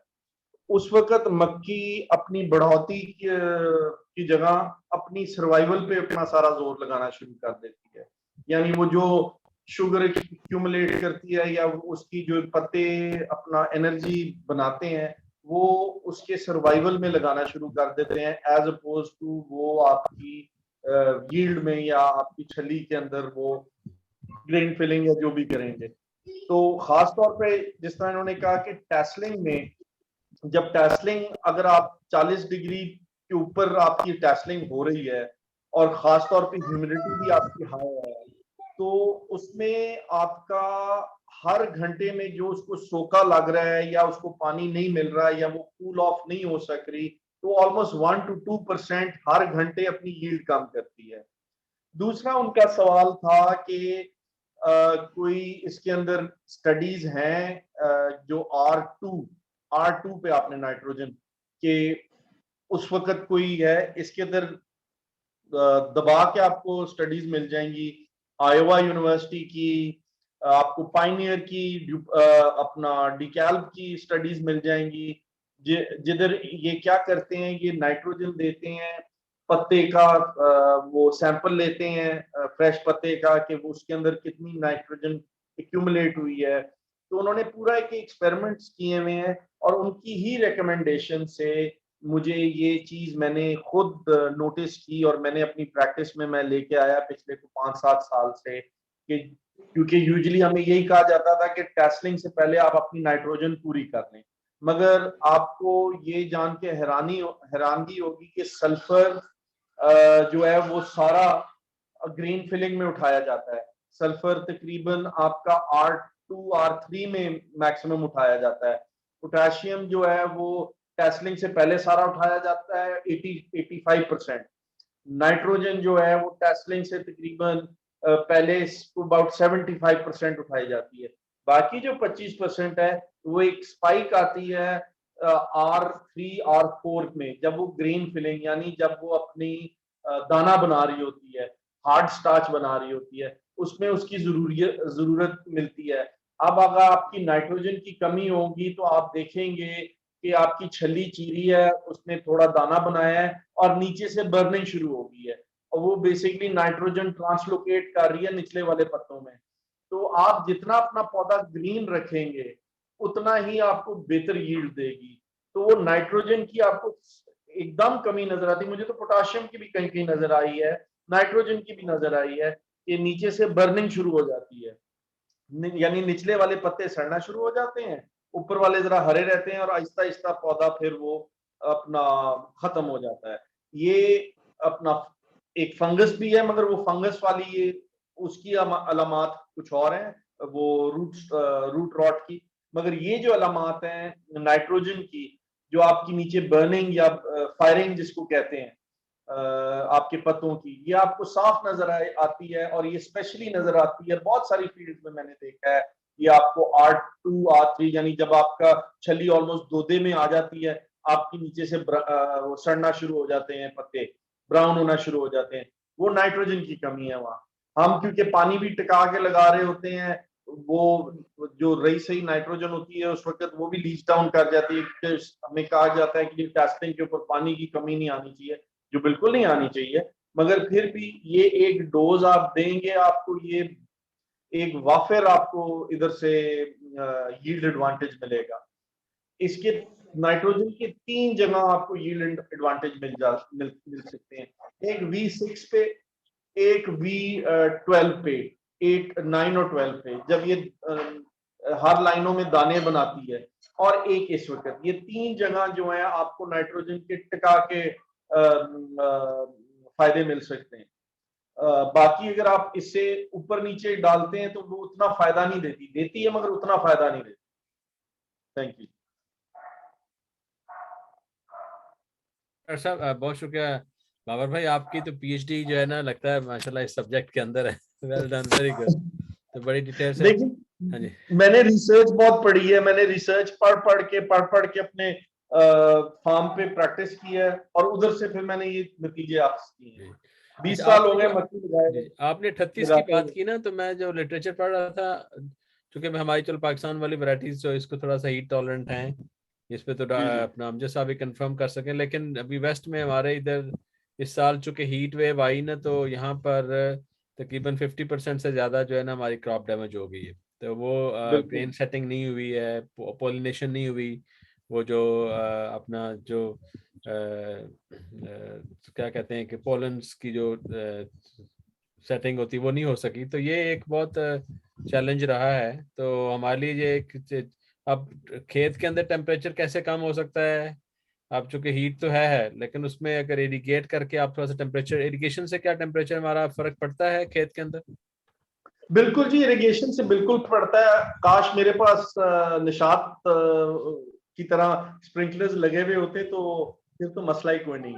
उस वक्त मक्की अपनी बढ़ोतरी की जगह अपनी सर्वाइवल पे अपना सारा जोर लगाना शुरू कर देती है। यानी वो जो शुगर एक्यूमुलेट करती है या उसकी जो पत्ते अपना एनर्जी बनाते हैं वो उसके सर्वाइवल में लगाना शुरू कर देते हैं, एज अपोज टू वो आपकी यील्ड में या आपकी छली के अंदर वो ग्रेन फिलिंग या जो भी करेंगे। तो खास तौर पे जिस तरह इन्होंने कहा कि टैसलिंग में, जब टैसलिंग अगर आप 40 डिग्री के ऊपर आपकी टैसलिंग हो रही है और खास तौर पे ह्यूमिडिटी भी आपकी हाई है, तो उसमें आपका हर घंटे में जो उसको सोका लग रहा है या उसको पानी नहीं मिल रहा है या वो कूल ऑफ नहीं हो सक रही, तो ऑलमोस्ट 1 to 2% हर घंटे अपनी यील्ड कम करती है। दूसरा उनका सवाल था कि कोई इसके अंदर स्टडीज हैं जो R2 पे आपने नाइट्रोजन के उस वक्त कोई है, इसके अंदर दबा के आपको स्टडीज मिल जाएंगी। आयोवा यूनिवर्सिटी की, आपको पाइनियर की, अपना डिकैल्ब की स्टडीज मिल जाएंगी, जिधर ये क्या करते हैं, ये नाइट्रोजन देते हैं पत्ते का, वो सैंपल लेते हैं फ्रेश पत्ते का कि वो उसके अंदर कितनी नाइट्रोजन एक्यूमुलेट हुई है। तो उन्होंने पूरा एक एक्सपेरिमेंट्स किए हुए हैं और उनकी ही रिकमेंडेशन से मुझे ये चीज मैंने खुद नोटिस की और मैंने अपनी प्रैक्टिस में मैं लेके आया पिछले 5-7 साल से कि क्योंकि यूजुअली हमें यही कहा जाता था कि टेस्लिंग से पहले आप अपनी नाइट्रोजन पूरी कर लें, मगर आपको ये जान के हैरानगी होगी कि सल्फर जो है वो सारा ग्रीन फिलिंग में उठाया जाता है। सल्फर तकरीबन आपका R2 R3 में मैक्सिमम उठाया जाता है। पोटेशियम जो है वो टेस्लिंग से पहले सारा उठाया जाता है 85%। नाइट्रोजन जो है वो टेस्लिंग से तकरीबन पहले अबाउट 75% उठाई जाती है। बाकी जो 25% है वो एक स्पाइक आती है R3 R4 में, जब वो ग्रेन फिलिंग यानी जब वो अपनी दाना बना रही होती है, हार्ड स्टार्च बना रही होती है, उसमें उसकी जरूरत मिलती है। अब अगर आपकी नाइट्रोजन की कमी होगी तो आप देखेंगे कि आपकी छली चीरी है, उसने थोड़ा दाना बनाया है और नीचे से बर्निंग शुरू हो गई है और वो बेसिकली नाइट्रोजन ट्रांसलोकेट कर रही है निचले वाले पत्तों में। तो आप जितना अपना पौधा ग्रीन रखेंगे उतना ही आपको बेहतर यील्ड देगी। तो वो नाइट्रोजन की आपको एकदम कमी नजर आती है। मुझे तो पोटाशियम की भी कहीं कहीं नजर आई है, नाइट्रोजन की भी नजर आई है कि नीचे से बर्निंग शुरू हो जाती है, यानी निचले वाले पत्ते सड़ना शुरू हो जाते हैं, ऊपर वाले जरा हरे रहते हैं और आहिस्ता आहिस्ता पौधा फिर वो अपना खत्म हो जाता है। ये अपना एक फंगस भी है, मगर वो फंगस वाली ये उसकी अलामात कुछ और हैं, वो रूट रॉट की। मगर ये जो अलामात हैं नाइट्रोजन की, जो आपकी नीचे बर्निंग या फायरिंग जिसको कहते हैं आपके पत्तों की, ये आपको साफ नजर आती है और ये स्पेशली नजर आती है बहुत सारी फील्ड्स में मैंने देखा है। ये आपको R2 R3 यानी जब आपका छली ऑलमोस्ट दोदे में आ जाती है, आपकी नीचे से वो सड़ना शुरू हो जाते हैं, पत्ते ब्राउन होना शुरू हो जाते हैं, वो नाइट्रोजन की कमी है वहां। हम क्योंकि पानी भी टिका के लगा रहे होते हैं, वो जो रही सही नाइट्रोजन होती है उस वक्त वो भी लीच डाउन कर जाती है। हमें कहा जाता है कि टेस्टिंग के ऊपर पानी की कमी नहीं आनी चाहिए, जो बिल्कुल नहीं आनी चाहिए, मगर फिर भी ये एक डोज आप देंगे, आपको ये एक वाफिर आपको इधर से यील्ड एडवांटेज मिलेगा। इसके नाइट्रोजन के 3 जगह आपको यील्ड एडवांटेज मिल सकते हैं, एक V6 पे, एक V12 पे, 8 9 और 12 पे, जब ये हर लाइनों में दाने बनाती है, और एक इस वक्त। ये 3 जगह जो है आपको नाइट्रोजन के टिका के फायदे मिल सकते हैं। बाकी अगर आप इससे ऊपर नीचे डालते हैं तो वो उतना फायदा नहीं देती है, मगर उतना फायदा नहीं देती। थैंक यू डॉक्टर साहब, बहुत शुक्रिया। बाबर भाई, आपकी तो PhD जो है ना, लगता है माशाल्लाह इस सब्जेक्ट के अंदर है। Well done, very good. तो बड़ी डिटेल से। हाँ जी, देखिए, मैंने रिसर्च बहुत पढ़ी है, मैंने रिसर्च पढ़ के अपने फार्म पे प्रैक्टिस की है और उधर से फिर मैंने ये नतीजे हासिल किए हैं। 20 अच्छा, साल हो गए मक्खी लगाए। आपने 38 की बात की ना, तो मैं जो लिटरेचर पढ़ रहा था, क्योंकि मैं हमारी चलो पाकिस्तान वाली वैरायटीज जो इसको थोड़ा सा हीट टॉलरेंट हैं, इस पे तो अपना अमजद साहब भी कंफर्म कर सकें, लेकिन अभी वेस्ट में हमारे इधर इस साल चूंकि हीट वेव आई ना, तो यहाँ पर तकरीबन 50% से ज्यादा जो है ना हमारी क्रॉप डैमेज हो गई है। तो वो ग्रेन सेटिंग नहीं हुई है, पोलिनेशन नहीं हुई, वो जो अपना जो क्या कहते हैं कि पोलन्स की जो सेटिंग होती वो नहीं हो सकी। तो ये एक बहुत चैलेंज रहा है। तो हमारे लिए ये एक, अब खेत के अंदर टेम्परेचर कैसे कम हो सकता है? अब चूंकि हीट तो है, लेकिन उसमें अगर इरिगेट करके आप थोड़ा सा टेम्परेचर, इरिगेशन से क्या टेम्परेचर हमारा फर्क पड़ता है खेत के अंदर? बिल्कुल जी, इरिगेशन से बिल्कुल पड़ता है। काश मेरे पास निशात की तरह स्प्रिंकलर्स लगे हुए होते तो फिर तो मसला ही कोई नहीं।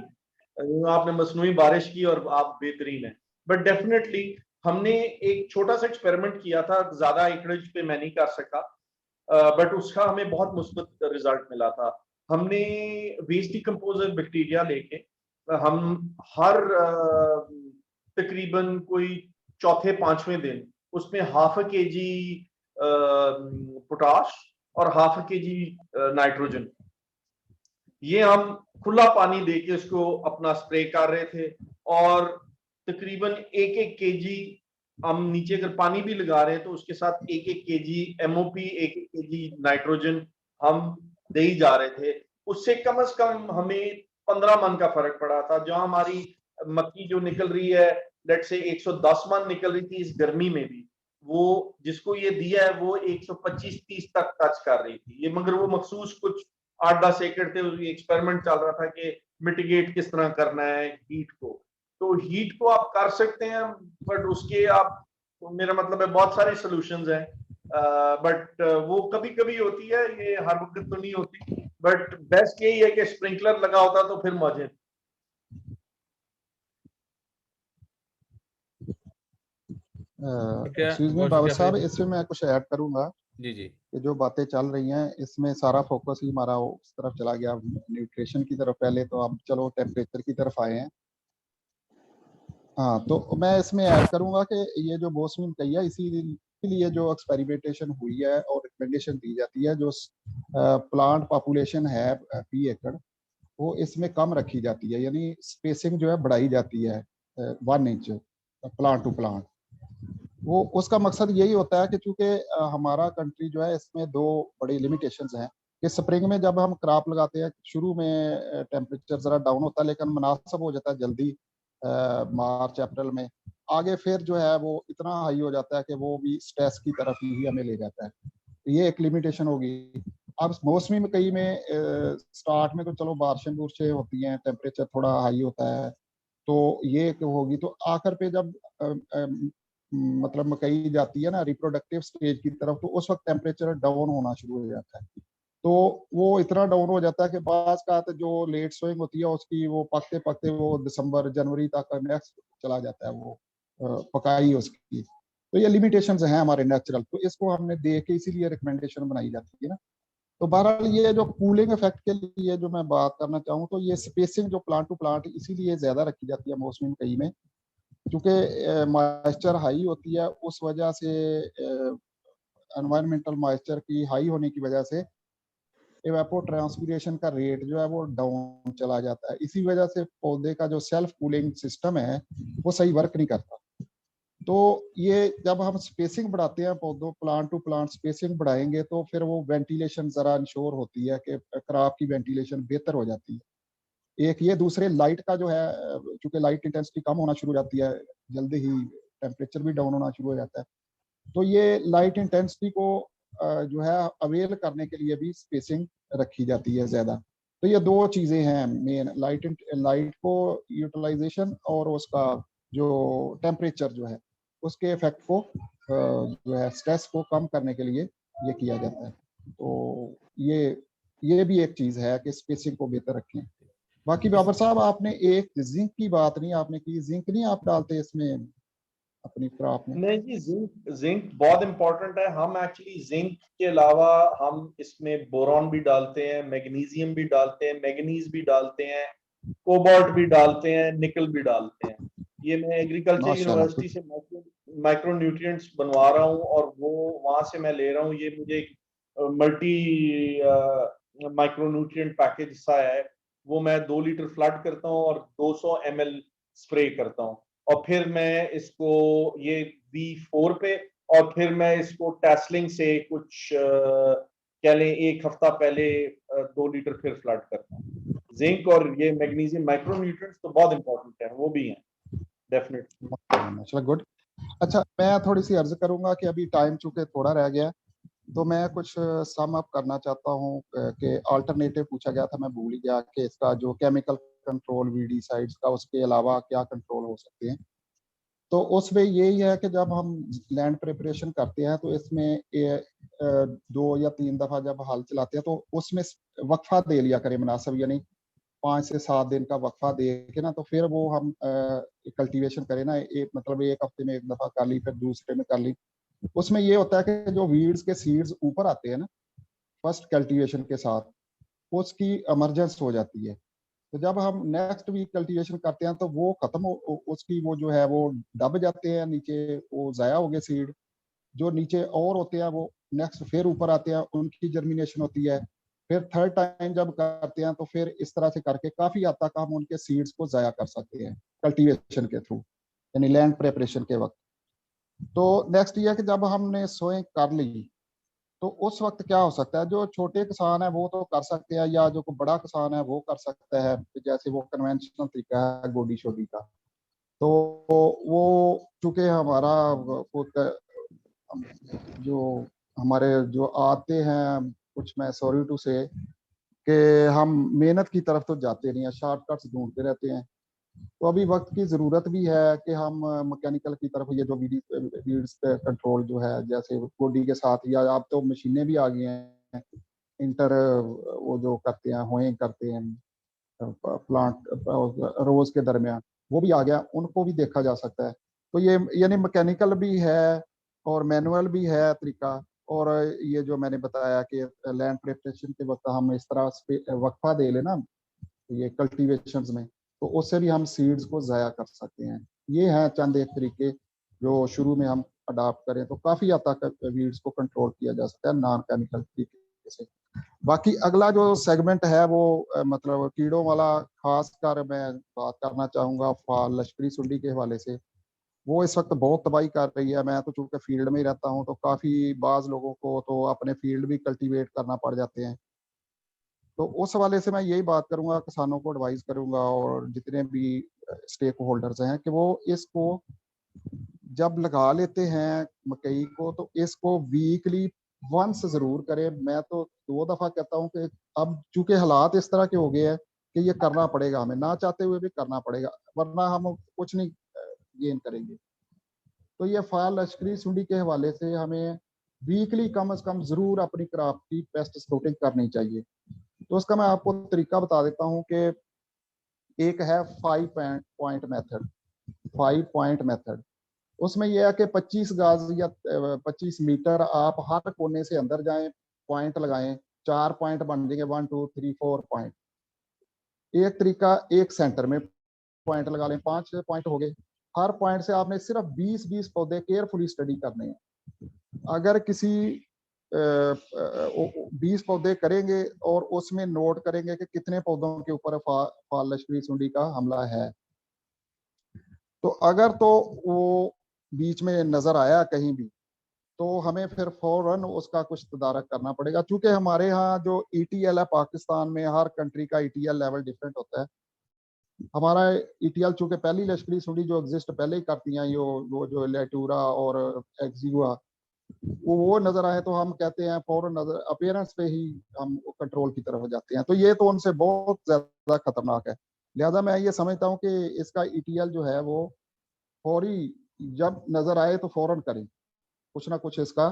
आपने मसनूई बारिश की और आप बेहतरीन है। बट डेफिनेटली हमने एक छोटा सा एक्सपेरिमेंट किया था, ज्यादा एकड़ेज पे मैं नहीं कर सका, बट उसका हमें बहुत मुस्बत रिजल्ट मिला था। हमने वेस्ट डिकम्पोजर बैक्टीरिया लेके हम हर तकरीबन कोई चौथे पांचवें दिन उसमें ½ kg पोटाश और ½ kg नाइट्रोजन, ये हम खुला पानी देके उसको अपना स्प्रे कर रहे थे, और तकरीबन 1-1 kg हम नीचे अगर पानी भी लगा रहे हैं तो उसके साथ 1-1 kg MOP, 1-1 kg नाइट्रोजन हम दे ही जा रहे थे। उससे कम से कम हमें 15 मन का फर्क पड़ा था। जो हमारी मक्की जो निकल रही है, लेट से 110 मन निकल रही थी इस गर्मी में भी, वो जिसको ये दिया है वो 125-130 तक टच कर रही थी ये। मगर वो मखसूस कुछ 8-10 एकड़ थे, एक्सपेरिमेंट चल रहा था कि मिटिगेट किस तरह करना है हीट को। तो हीट को आप कर सकते हैं, बट उसके आप, मेरा मतलब है बहुत सारे सॉल्यूशंस हैं, बट वो कभी कभी होती है, ये हर वक्त तो नहीं होती। बट बेस्ट यही है कि स्प्रिंकलर लगा होता तो फिर मजे। एक्सक्यूज मी बहुत बाबर शुक्रिया साहब, फरीद। इसमें मैं कुछ ऐड करूंगा जी जी कि जो बातें चल रही हैं इसमें सारा फोकस ही हमारा उस तरफ चला गया, न्यूट्रिशन की तरफ। पहले तो अब चलो टेम्परेचर की तरफ आए हैं। हाँ, तो मैं इसमें ऐड करूंगा कि ये जो मौसमी मकई है इसीलिए जो एक्सपेरिमेंटेशन हुई है और रिकमेंडेशन दी जाती है, जो प्लांट पॉपुलेशन है फी एकड़ वो इसमें कम रखी जाती है, यानी स्पेसिंग जो है बढ़ाई जाती है 1 इंच प्लांट टू प्लांट। वो उसका मकसद यही होता है कि चूंकि हमारा कंट्री जो है इसमें दो बड़ी लिमिटेशंस हैं कि स्प्रिंग में जब हम क्रॉप लगाते हैं शुरू में टेम्परेचर ज़रा डाउन होता है, लेकिन मुनासिब हो जाता है जल्दी मार्च अप्रैल में। आगे फिर जो है वो इतना हाई हो जाता है कि वो भी स्ट्रेस की तरफ ही हमें ले जाता है। ये एक लिमिटेशन होगी। अब मौसमी मकई में स्टार्ट में तो चलो बारिशें बुरशें होती हैं, टेम्परेचर थोड़ा हाई होता है, तो ये होगी। तो आखिर पे जब मतलब मकई जाती है ना रिप्रोडक्टिव स्टेज की तरफ, तो उस वक्त टेम्परेचर डाउन होना शुरू हो जाता है। तो वो इतना डाउन हो जाता है कि बाज का जो लेट सोइंग होती है उसकी वो पकते पकते वो दिसंबर जनवरी तक नेक्स्ट चला जाता है वो पकाई उसकी। तो ये लिमिटेशंस हैं हमारे नेचुरल, तो इसको हमने देख के इसीलिए रिकमेंडेशन बनाई जाती है ना। तो बहरहाल ये जो कूलिंग इफेक्ट के लिए जो मैं बात करना चाहूँ, तो ये स्पेसिंग जो प्लांट टू प्लांट इसीलिए ज्यादा रखी जाती है मौसमी मकई में, क्योंकि मॉइस्चर हाई होती है। उस वजह से एनवायरमेंटल मॉइस्चर की हाई होने की वजह से इवेपो ट्रांसपिरेशन का रेट जो है वो डाउन चला जाता है। इसी वजह से पौधे का जो सेल्फ कूलिंग सिस्टम है वो सही वर्क नहीं करता। तो ये जब हम स्पेसिंग बढ़ाते हैं पौधों प्लांट टू प्लांट स्पेसिंग बढ़ाएंगे तो फिर वो वेंटिलेशन जरा इंश्योर होती है कि क्रॉप की वेंटिलेशन बेहतर हो जाती है। एक ये, दूसरे लाइट का जो है, चूंकि लाइट इंटेंसिटी कम होना शुरू हो जाती है जल्दी ही टेम्परेचर भी डाउन होना शुरू हो जाता है, तो ये लाइट इंटेंसिटी को जो है अवेल करने के लिए भी स्पेसिंग रखी जाती है ज्यादा। तो ये दो चीजें हैं मेन, लाइट को यूटिलाइजेशन और उसका जो टेम्परेचर जो है उसके इफेक्ट को जो है स्ट्रेस को कम करने के लिए ये किया जाता है। तो ये भी एक चीज है कि स्पेसिंग को बेहतर रखें। बाकी बाबर साहब, आपने एक जिंक की बात नहीं आपने की, जिंक नहीं आप डालते इसमें अपनी क्रॉप में? नहीं जी, जिंक बहुत इंपॉर्टेंट है। हम एक्चुअली जिंक के अलावा हम इसमें बोरॉन भी डालते हैं, मैग्नीशियम भी डालते हैं, मैग्नीज भी डालते हैं, कोबाल्ट भी डालते हैं, निकल भी डालते हैं। ये मैं एग्रीकल्चर माशाल्लाह, यूनिवर्सिटी से माइक्रो न्यूट्रिएंट्स बनवा रहा हूँ और वो वहां से मैं ले रहा हूँ। ये मुझे एक मल्टी माइक्रो न्यूट्रिएंट पैकेज सा है, वो मैं 2 लीटर फ्लड करता हूँ और 200 ml स्प्रे करता हूँ। और फिर मैं इसको ये V4 पे, और फिर मैं इसको टैसलिंग से कुछ कह लें 1 हफ्ता पहले 2 लीटर फिर फ्लड करता हूँ। जिंक और ये मैग्नीशियम माइक्रो न्यूट्रिएंट्स तो बहुत इंपॉर्टेंट है, वो भी हैं डेफिनेटली। माशाल्लाह, गुड। अच्छा, मैं थोड़ी सी अर्ज करूंगा कि अभी टाइम चूंकि थोड़ा रह गया, तो मैं कुछ सम अप करना चाहता हूँ कि अल्टरनेटिव पूछा गया था, मैं भूल ही गया कि इसका जो केमिकल कंट्रोल वीडीसाइड्स का उसके अलावा क्या कंट्रोल हो सकते हैं। तो उसमें यही है कि जब हम लैंड प्रिपरेशन करते हैं तो इसमें 2 या 3 दफा जब हल चलाते हैं तो उसमें वक्फा दे लिया करें मुनासिब, यानी 5 से 7 दिन का वक्फा दे के ना, तो फिर वो हम कल्टीवेशन करें ना, एक मतलब एक हफ्ते में एक दफा कर ली, फिर दूसरे में कर ली। उसमें ये होता है कि जो वीड्स के सीड्स ऊपर आते हैं ना फर्स्ट कल्टीवेशन के साथ, उसकी इमरजेंस हो जाती है। तो जब हम नेक्स्ट वीक कल्टीवेशन करते हैं तो वो खत्म हो, उसकी वो जो है वो दब जाते हैं नीचे, वो ज़ाया हो गए सीड। जो नीचे और होते हैं वो नेक्स्ट फिर ऊपर आते हैं, उनकी जर्मिनेशन होती है। फिर थर्ड टाइम जब करते हैं तो फिर इस तरह से करके काफ़ी हद तक हम उनके सीड्स को ज़ाया कर सकते हैं कल्टीवेशन के थ्रू, यानी लैंड प्रेपरेशन के वक्त। तो नेक्स्ट ये है कि जब हमने सोइंग कर ली तो उस वक्त क्या हो सकता है, जो छोटे किसान है वो तो कर सकते हैं, या जो बड़ा किसान है वो कर सकता है, जैसे वो कन्वेंशनल तरीका है गोडी शोडी का। तो वो चूंकि हमारा जो हमारे जो आते हैं कुछ, मैं सॉरी टू से कि हम मेहनत की तरफ तो जाते नहीं है, शॉर्टकट्स ढूंढते रहते हैं। तो अभी वक्त की ज़रूरत भी है कि हम मैकेनिकल की तरफ, ये जो वीड्स कंट्रोल जो है जैसे गोडी के साथ, या अब तो मशीनें भी आ गई हैं इंटर वो जो करते हैं होइंग करते हैं प्लांट रोज के दरमियान, वो भी आ गया, उनको भी देखा जा सकता है। तो ये यानी मैकेनिकल भी है और मैनुअल भी है तरीका। और ये जो मैंने बताया कि लैंड प्रिपरेशन के वक्त हम इस तरह वक्फा दे लेना ये कल्टीवेशंस में, तो उससे भी हम सीड्स को ज़ाया कर सकते हैं। ये हैं चंद एक तरीके जो शुरू में हम अडॉप्ट करें तो काफ़ी हद तक वीड्स को कंट्रोल किया जा सकता है नॉन केमिकल तरीके से। बाकी अगला जो सेगमेंट है वो मतलब कीड़ों वाला, खास कर मैं बात करना चाहूँगा फाल लश्करी सुंडी के हवाले से। वो इस वक्त बहुत तबाही कर रही है। मैं तो चूंकि फील्ड में ही रहता हूँ तो काफ़ी बाज लोगों को तो अपने फील्ड भी कल्टीवेट करना पड़ जाते हैं। तो उस हवाले से मैं यही बात करूंगा, किसानों को एडवाइस करूंगा और जितने भी स्टेक होल्डर्स हैं कि वो इसको जब लगा लेते हैं मकई को तो इसको वीकली वंस जरूर करें। मैं तो 2 दफा कहता हूँ कि अब चूंकि हालात इस तरह के हो गए हैं कि ये करना पड़ेगा, हमें ना चाहते हुए भी करना पड़ेगा, वरना हम कुछ नहीं गेन करेंगे। तो ये फाल लश्करी सुंडी के हवाले से हमें वीकली कम से कम जरूर अपनी क्रॉप की पेस्ट स्प्रेइंग करनी चाहिए। तो उसका मैं आपको तरीका बता देता हूँ कि एक है 5 पॉइंट मेथड। 5 पॉइंट मेथड उसमें यह है कि 25 गज या 25 मीटर आप हर कोने से अंदर जाएं, पॉइंट लगाएं, 4 पॉइंट बन जाएंगे, 1 2 3 4 पॉइंट। एक तरीका एक सेंटर में पॉइंट लगा लें, 5 पॉइंट हो गए। हर पॉइंट से आपने सिर्फ 20-20 पौधे केयरफुली स्टडी करने हैं। अगर किसी 20 पौधे करेंगे और उसमें नोट करेंगे कि कितने पौधों के ऊपर फाल लश्करी सुंडी का हमला है, तो अगर तो वो बीच में नजर आया कहीं भी तो हमें फिर फौरन उसका कुछ तदारक करना पड़ेगा। चूंकि हमारे यहाँ जो ETL है, पाकिस्तान में हर कंट्री का ETL लेवल डिफरेंट होता है। हमारा ETL चूंकि पहली लश्करी सुंडी जो एग्जिस्ट पहले ही करती हैं, वो जो लेटूरा और एक्सिवा, वो नजर आए तो हम कहते हैं फौरन नजर अपीयरेंस पे ही हम कंट्रोल की तरफ जाते हैं। तो ये तो उनसे बहुत ज्यादा खतरनाक है। लिहाजा मैं ये समझता हूँ कि इसका ETL जो है वो फौरी जब नजर आए तो फौरन करें, कुछ ना कुछ इसका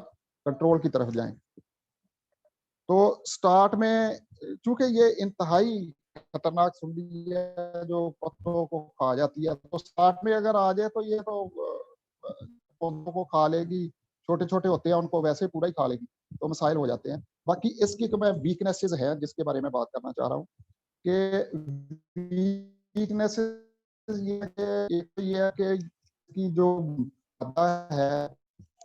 कंट्रोल की तरफ जाएं। तो स्टार्ट में चूंकि ये इंतहाई खतरनाक सुंडी है जो पत्तों को खा जाती है, तो स्टार्ट में अगर आ जाए तो ये तो पौधों को खा लेगी, छोटे छोटे होते हैं उनको वैसे पूरा ही खा लेगी, तो मसाइल हो जाते हैं। बाकी इसकी तो मैं वीकनेसेस है जिसके बारे में बात करना चाह रहा हूँ कि वीकनेसेस ये है कि इसकी जो है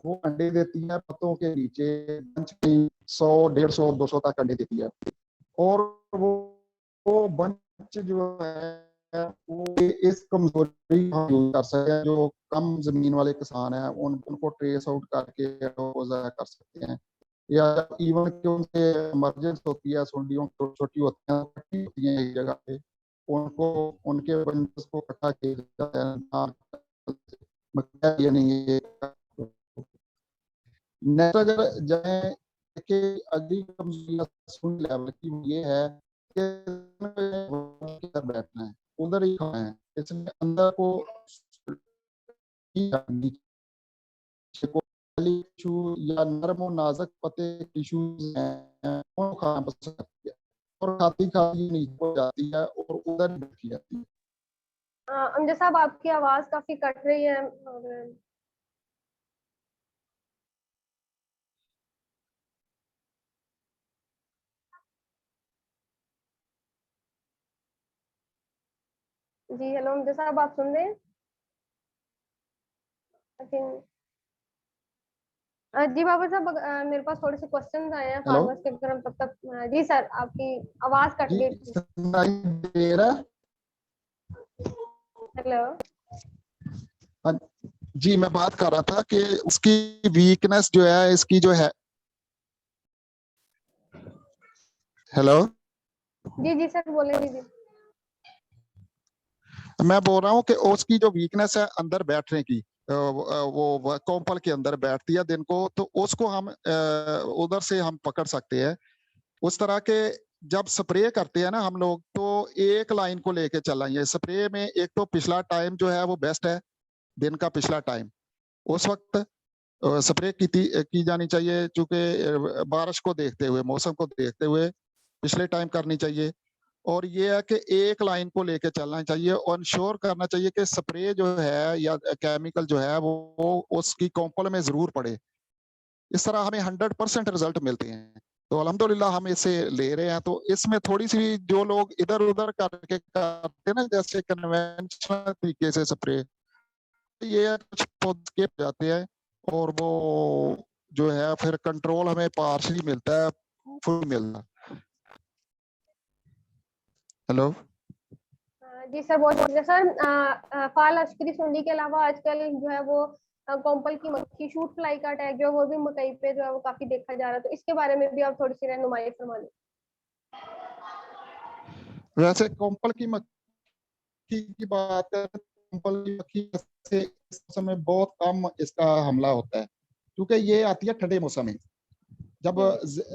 वो अंडे देती है पत्तों के नीचे 100 150 200 तक अंडे देती है। और वो बंच जो है वो इस कमजोरी यूज कर सकते हैं। जो कम जमीन वाले किसान हैं उनको ट्रेस आउट करके कर सकते हैं, या इवन कि उनसे इमरजेंस होती है, सुंडियों छोटी होती हैं एक जगह पे, उनको उनके बंचेस को इकट्ठा किया जाता है। नहीं नेक्स्ट अगर जाए कि अगली कमजोरी लेवल की ये है कि बैठना है, उधर ही खाना है, इसमें अंदर को टिश्यू या नरम और नाजुक पत्ते टिश्यूज हैं उनको खाना पसंद करती है और खाती खाती नीचे हो जाती है और उधर बैठी जाती है। अमजद साहब आपकी आवाज काफी कट रही है और जी हेलो अमजद साहब, आप सुन रहे हैं? जी बाबर साहब, मेरे पास थोड़े से क्वेश्चंस आए हैं हेलो फार्मर्स के, अगर हम तब तक जी सर आपकी आवाज कट जी गई थी। सुनाई दे रहा है? हेलो हाँ जी, मैं बात कर रहा था कि उसकी वीकनेस जो है इसकी जो है। हेलो जी जी सर बोले जी। मैं बोल रहा हूँ कि उसकी जो वीकनेस है अंदर बैठने की, वो कॉम्पल के अंदर बैठती है दिन को, तो उसको हम उधर से हम पकड़ सकते हैं। उस तरह के जब स्प्रे करते हैं ना हम लोग, तो एक लाइन को लेके चलाइए स्प्रे में। एक तो पिछला टाइम जो है वो बेस्ट है, दिन का पिछला टाइम, उस वक्त स्प्रे की जानी चाहिए। चूंकि बारिश को देखते हुए, मौसम को देखते हुए पिछले टाइम करनी चाहिए। और ये है कि एक लाइन को लेके चलना चाहिए और इंश्योर करना चाहिए कि स्प्रे जो है या केमिकल जो है वो उसकी कॉम्पल में जरूर पड़े। इस तरह हमें 100% रिजल्ट मिलते हैं। तो अल्हम्दुलिल्लाह हम इसे ले रहे हैं। तो इसमें थोड़ी सी जो लोग इधर उधर करके करते हैं ना, जैसे कन्वेंशनल तरीके से स्प्रे, ये कुछ पौधे जाते हैं और वो जो है फिर कंट्रोल हमें पार्शली मिलता है, फुल मिलता है। हेलो जी सर, बहुत शुक्रिया सर। फाल लश्करी सुंडी के अलावा आजकल जो है वो कॉम्पल की मक्खी शूट फ्लाई का अटैक जो है वो भी मकई पे जो है वो काफी देखा जा रहा है, तो इसके बारे में भी आप थोड़ी सी रहनुमाई फरमा लें। वैसे कॉम्पल की मक्खी की बात करें, कॉम्पल की मक्खी से इस समय बहुत कम इसका हमला होता है, क्योंकि ये आती है ठंडे मौसम में। जब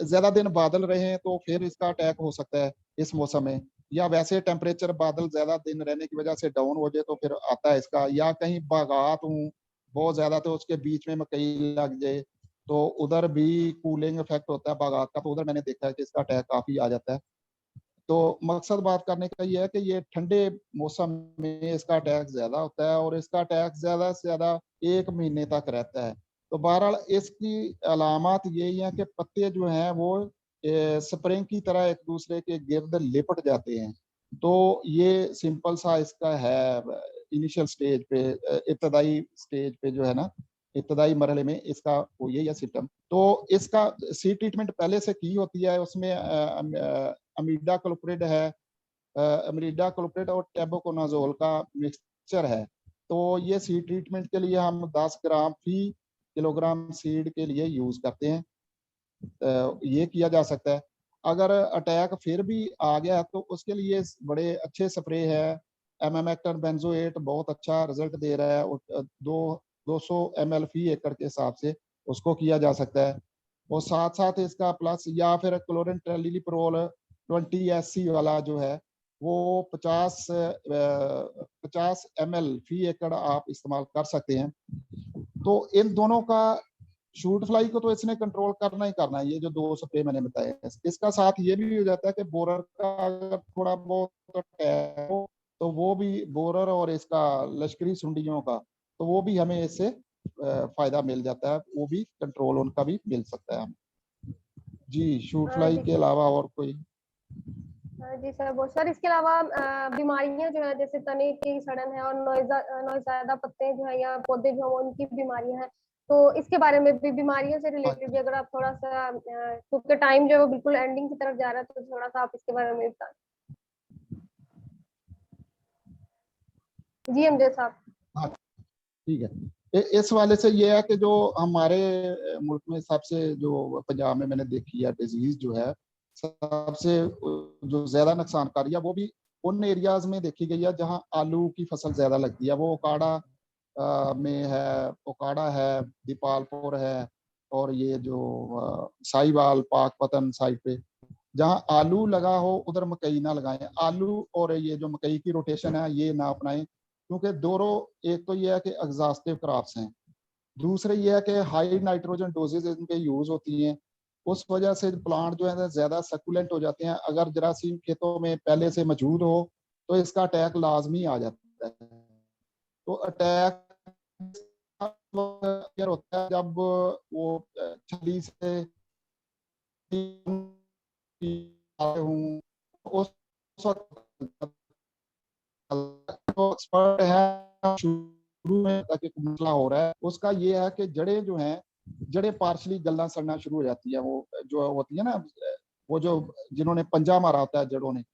ज्यादा दिन बादल रहे हैं तो फिर इसका अटैक हो सकता है इस मौसम में, या वैसे टेम्परेचर बादल ज्यादा दिन रहने की वजह से डाउन हो जाए तो फिर आता है इसका, या कहीं बागात हूँ बहुत ज्यादा तो उसके बीच में मकई लग जाए तो उधर भी कूलिंग इफेक्ट होता है बागात का, तो उधर मैंने देखा है कि इसका अटैक काफी आ जाता है। तो मकसद बात करने का ये है कि ये ठंडे मौसम में इसका अटैक ज्यादा होता है और इसका अटैक ज्यादा से ज्यादा 1 महीने तक रहता है। तो बहरहाल इसकी अलामत यही है कि पत्ते जो हैं वो स्प्रिंग की तरह एक दूसरे के गिर्द लिपट जाते हैं। तो ये सिंपल सा इसका है इनिशियल स्टेज पे, इब्तदाई स्टेज पे जो है ना, इब्तदाई मरहले में इसका वो यही है सिम्टम। तो इसका सी ट्रीटमेंट पहले से की होती है, उसमें अमीडा क्लोप्रिड है, अमीडा क्लोप्रिड और टेबुकोनाजोल का मिक्सचर है। तो ये सीड ट्रीटमेंट के लिए हम 10 ग्राम फी किलोग्राम सीड के लिए यूज करते हैं। ये किया जा सकता है। अगर अटैक फिर भी आ गया तो उसके लिए बड़े अच्छे स्प्रे है, एमामेक्टिन बेंजोएट बहुत अच्छा रिजल्ट दे रहा है। 200 ml फी एकड़ के हिसाब से उसको किया जा सकता है। और साथ साथ इसका प्लस या फिर क्लोरेंट्रेलिप्रोल 20 SC वाला जो है वो 50 ml फी एकड़ आप इस्तेमाल कर सकते हैं। तो इन दोनों का, शूट फ्लाई को तो इसने कंट्रोल करना ही करना है, ये जो 2 स्प्रे मैंने बताए। इसका साथ ये भी हो जाता है कि बोरर का अगर थोड़ा बहुत अटैक हो तो वो भी, बोरर और इसका लश्करी सुंडियों का, तो वो भी हमें इससे फायदा मिल जाता है, वो भी कंट्रोल उनका भी मिल सकता है हमें। जी शूट फ्लाई के अलावा और कोई? जी सर, बहुत सर इसके अलावा बीमारियां जो है जैसे तने की सड़न है और नौज़ायदा पत्ते जो है या पौधे जो है उनकी बीमारियां हैं, तो इसके बारे में भी, बीमारियों से रिलेटेड भी अगर आप थोड़ा सा, क्योंकि टाइम जो है वो बिल्कुल एंडिंग की तरफ जा रहा है, तो थोड़ा सा आप इसके बारे में बताएं। जी अमजद साहब। हाँ ठीक है। इस वाले से ये है कि जो हमारे मुल्क में सबसे, जो पंजाब में मैंने देखी है डिजीज जो है सबसे जो ज्यादा नुकसानकारी है, वो भी उन एरियाज में देखी गई है जहां आलू की फसल ज्यादा लगती है। वो ओकाड़ा में है, ओकाड़ा है, दीपालपुर है, और ये जो साहिवाल पाकपतन साइड पे जहां आलू लगा हो उधर मकई ना लगाएं। आलू और ये जो मकई की रोटेशन है ये ना अपनाएं, क्योंकि दोनों, एक तो ये है कि एग्जॉस्टिव क्रॉप्स हैं, दूसरे ये है कि हाई नाइट्रोजन डोजेज इनके यूज होती हैं, उस वजह से प्लांट जो है ज्यादा सकुलेंट हो जाते हैं। अगर जरासीम खेतों में पहले से मौजूद हो तो इसका अटैक लाजमी आ जाता है। तो अटैक होता है जब वो छली से हूँ उस वक्त एक्सपर्ट है शुरू में तक एक मसला हो रहा है, उसका ये है कि जड़ें जो हैं, जड़ें पार्शली गलना सड़ना शुरू हो जाती है। वो जो होती है ना, वो जो जिन्होंने पंजा मारा होता है जड़ों ने,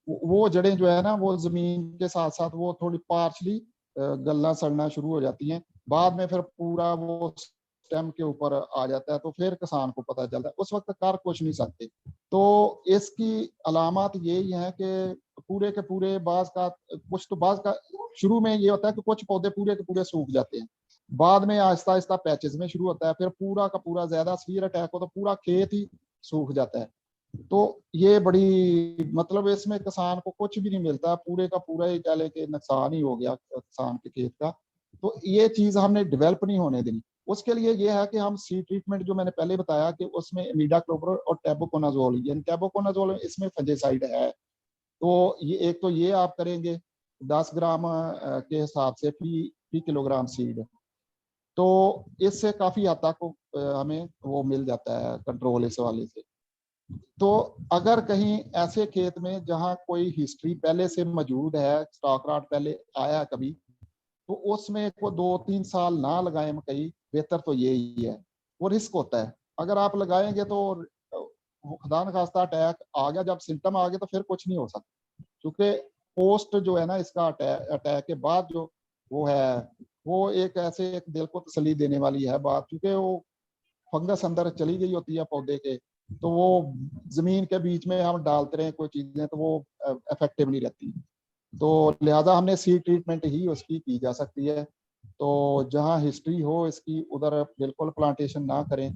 वो जड़ें जो है ना वो जमीन के साथ साथ वो थोड़ी पार्शली गलना सड़ना शुरू हो जाती हैं। बाद में फिर पूरा वो स्टेम के ऊपर आ जाता है, तो फिर किसान को पता चलता है, उस वक्त कर कुछ नहीं सकते। तो इसकी अलामत यही है कि पूरे के पूरे, बाज का कुछ तो, बाज का शुरू में ये होता है कि कुछ पौधे पूरे के पूरे सूख जाते हैं, बाद में आहिस्ता आहिस्ता पैचेस में शुरू होता है, फिर पूरा का पूरा, ज्यादा सीवियर अटैक हो तो पूरा खेत ही सूख जाता है। तो ये बड़ी, मतलब इसमें किसान को कुछ भी नहीं मिलता, पूरे का पूरा ही कह ले कि नुकसान ही हो गया किसान के खेत का। तो ये चीज हमने डेवलप नहीं होने देनी। उसके लिए ये है कि हम सी ट्रीटमेंट जो मैंने पहले बताया कि उसमें इमिडाक्लोप्रिड और टेबुकोनाजोल, यानी टेबुकोनाजोल इसमें फंजीसाइड है, तो ये एक तो ये आप करेंगे 10 ग्राम के हिसाब से फी किलोग्राम सीड, तो इससे काफी हद तक हमें वो मिल जाता है कंट्रोल इस वाले से। तो अगर कहीं ऐसे खेत में जहाँ कोई हिस्ट्री पहले से मौजूद है, स्टॉक राट पहले आया कभी, तो उसमें को 2-3 साल ना लगाएं मकई, बेहतर तो यही है। वो रिस्क होता है, अगर आप लगाएंगे तो खुदा न खास्ता अटैक आ गया, जब सिम्टम आ गए तो फिर कुछ नहीं हो सकता, क्योंकि पोस्ट जो है ना इसका अटैक के बाद जो वो है, वो एक ऐसे एक दिल को तसल्ली देने वाली है बात, क्योंकि वो फंगस अंदर चली गई होती है पौधे के, तो वो जमीन के बीच में हम डालते रहे कोई चीजें तो वो इफेक्टिव नहीं रहती। तो लिहाजा हमने सीड ट्रीटमेंट ही उसकी की जा सकती है। तो जहाँ हिस्ट्री हो इसकी उधर बिल्कुल प्लांटेशन ना करें।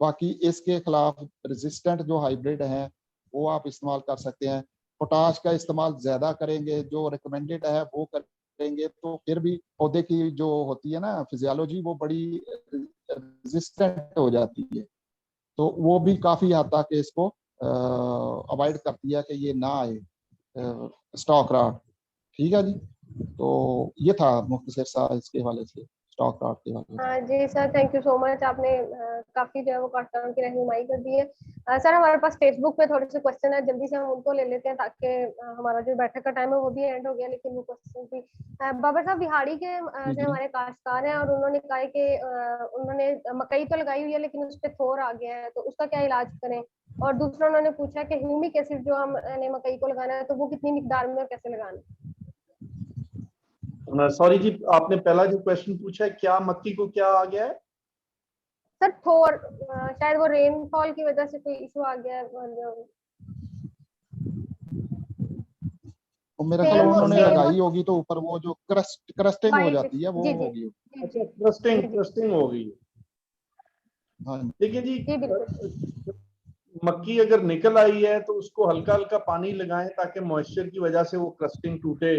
बाकी इसके खिलाफ रेजिस्टेंट जो हाइब्रिड हैं वो आप इस्तेमाल कर सकते हैं। पोटाश का इस्तेमाल ज़्यादा करेंगे, जो रिकमेंडेड है वो करेंगे, तो फिर भी पौधे की जो होती है ना फिजियोलॉजी वो बड़ी रेजिस्टेंट हो जाती है, तो वो भी काफ़ी हद तक इसको अवॉइड करती है कि ये ना आए स्टॉक राट। ठीक है जी, तो ये था मुख्तसर सा इसके हवाले से, स्टॉक राट के हवाले से। हाँ जी sir, thank you so much, आपने काफी जो है वो काश्तकारों की रहनुमाई कर दी है। सर हमारे पास फेसबुक पे थोड़े से क्वेश्चन है, जल्दी से हम उनको ले लेते हैं ताकि हमारा जो बैठक का टाइम है वो भी एंड हो गया, लेकिन वो क्वेश्चन भी बाबर साहब बिहाड़ी के जो हमारे काश्तकार हैं और उन्होंने कहा है कि उन्होंने मकई तो लगाई हुई है लेकिन उस पर थोर आ गया है, तो उसका क्या इलाज करें। और दूसरा उन्होंने पूछा कि ह्यूमिक एसिड जो हमने मकई को लगाना है तो वो कितनी मिकदार में और कैसे लगाना है। सॉरी जी, आपने पहला जो क्वेश्चन पूछा है, क्या मक्की को क्या आ गया है? सर थोर, शायद वो रेनफॉल की वजह से कोई इशू आ गया है। तो मेरा ख्याल उन्होंने लगाई होगी तो ऊपर वो जो क्रस्टिंग हो जाती है वो होगी। अच्छा, क्रस्टिंग हो गई। हाँ देखिए जी, मक्की अगर निकल आई है तो उसको हल्का हल्का पानी लगाएं ताकि मॉइस्चर की वजह से वो क्रस्टिंग टूटे।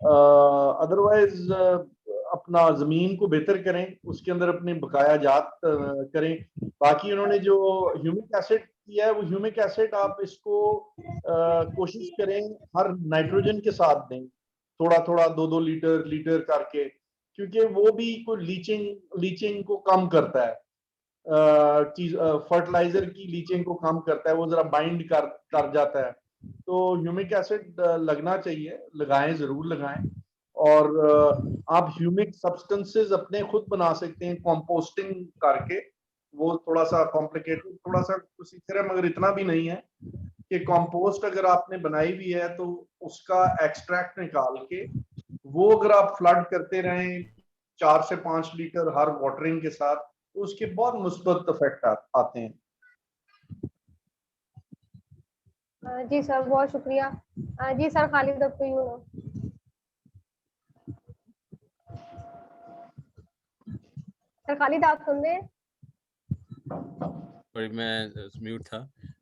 अदरवाइज अपना जमीन को बेहतर करें, उसके अंदर अपने बकाया जात करें। बाकी उन्होंने जो ह्यूमिक एसिड किया है, वो ह्यूमिक एसिड आप इसको कोशिश करें हर नाइट्रोजन के साथ दें, थोड़ा थोड़ा 2-2 लीटर करके, क्योंकि वो भी कोई लीचिंग को कम करता है, चीज फर्टिलाइजर की लीचिंग को कम करता है, वो जरा बाइंड कर जाता है। तो ह्यूमिक एसिड लगना चाहिए, लगाएं, जरूर लगाएं। और आप ह्यूमिक सब्सटेंसेस अपने खुद बना सकते हैं कंपोस्टिंग करके। वो थोड़ा सा कॉम्प्लिकेटेड, थोड़ा सा सीख रहे हैं, मगर इतना भी नहीं है कि कंपोस्ट अगर आपने बनाई भी है तो उसका एक्सट्रैक्ट निकाल के वो अगर आप फ्लड करते रहें 4 से 5 लीटर हर वाटरिंग के साथ, तो उसके बहुत मुस्बत इफेक्ट आते हैं। जी सर, बहुत शुक्रिया। जी सर, खालिद अब तो यू सर, खालिद आप सुन रहे हैं? मैं म्यूट था।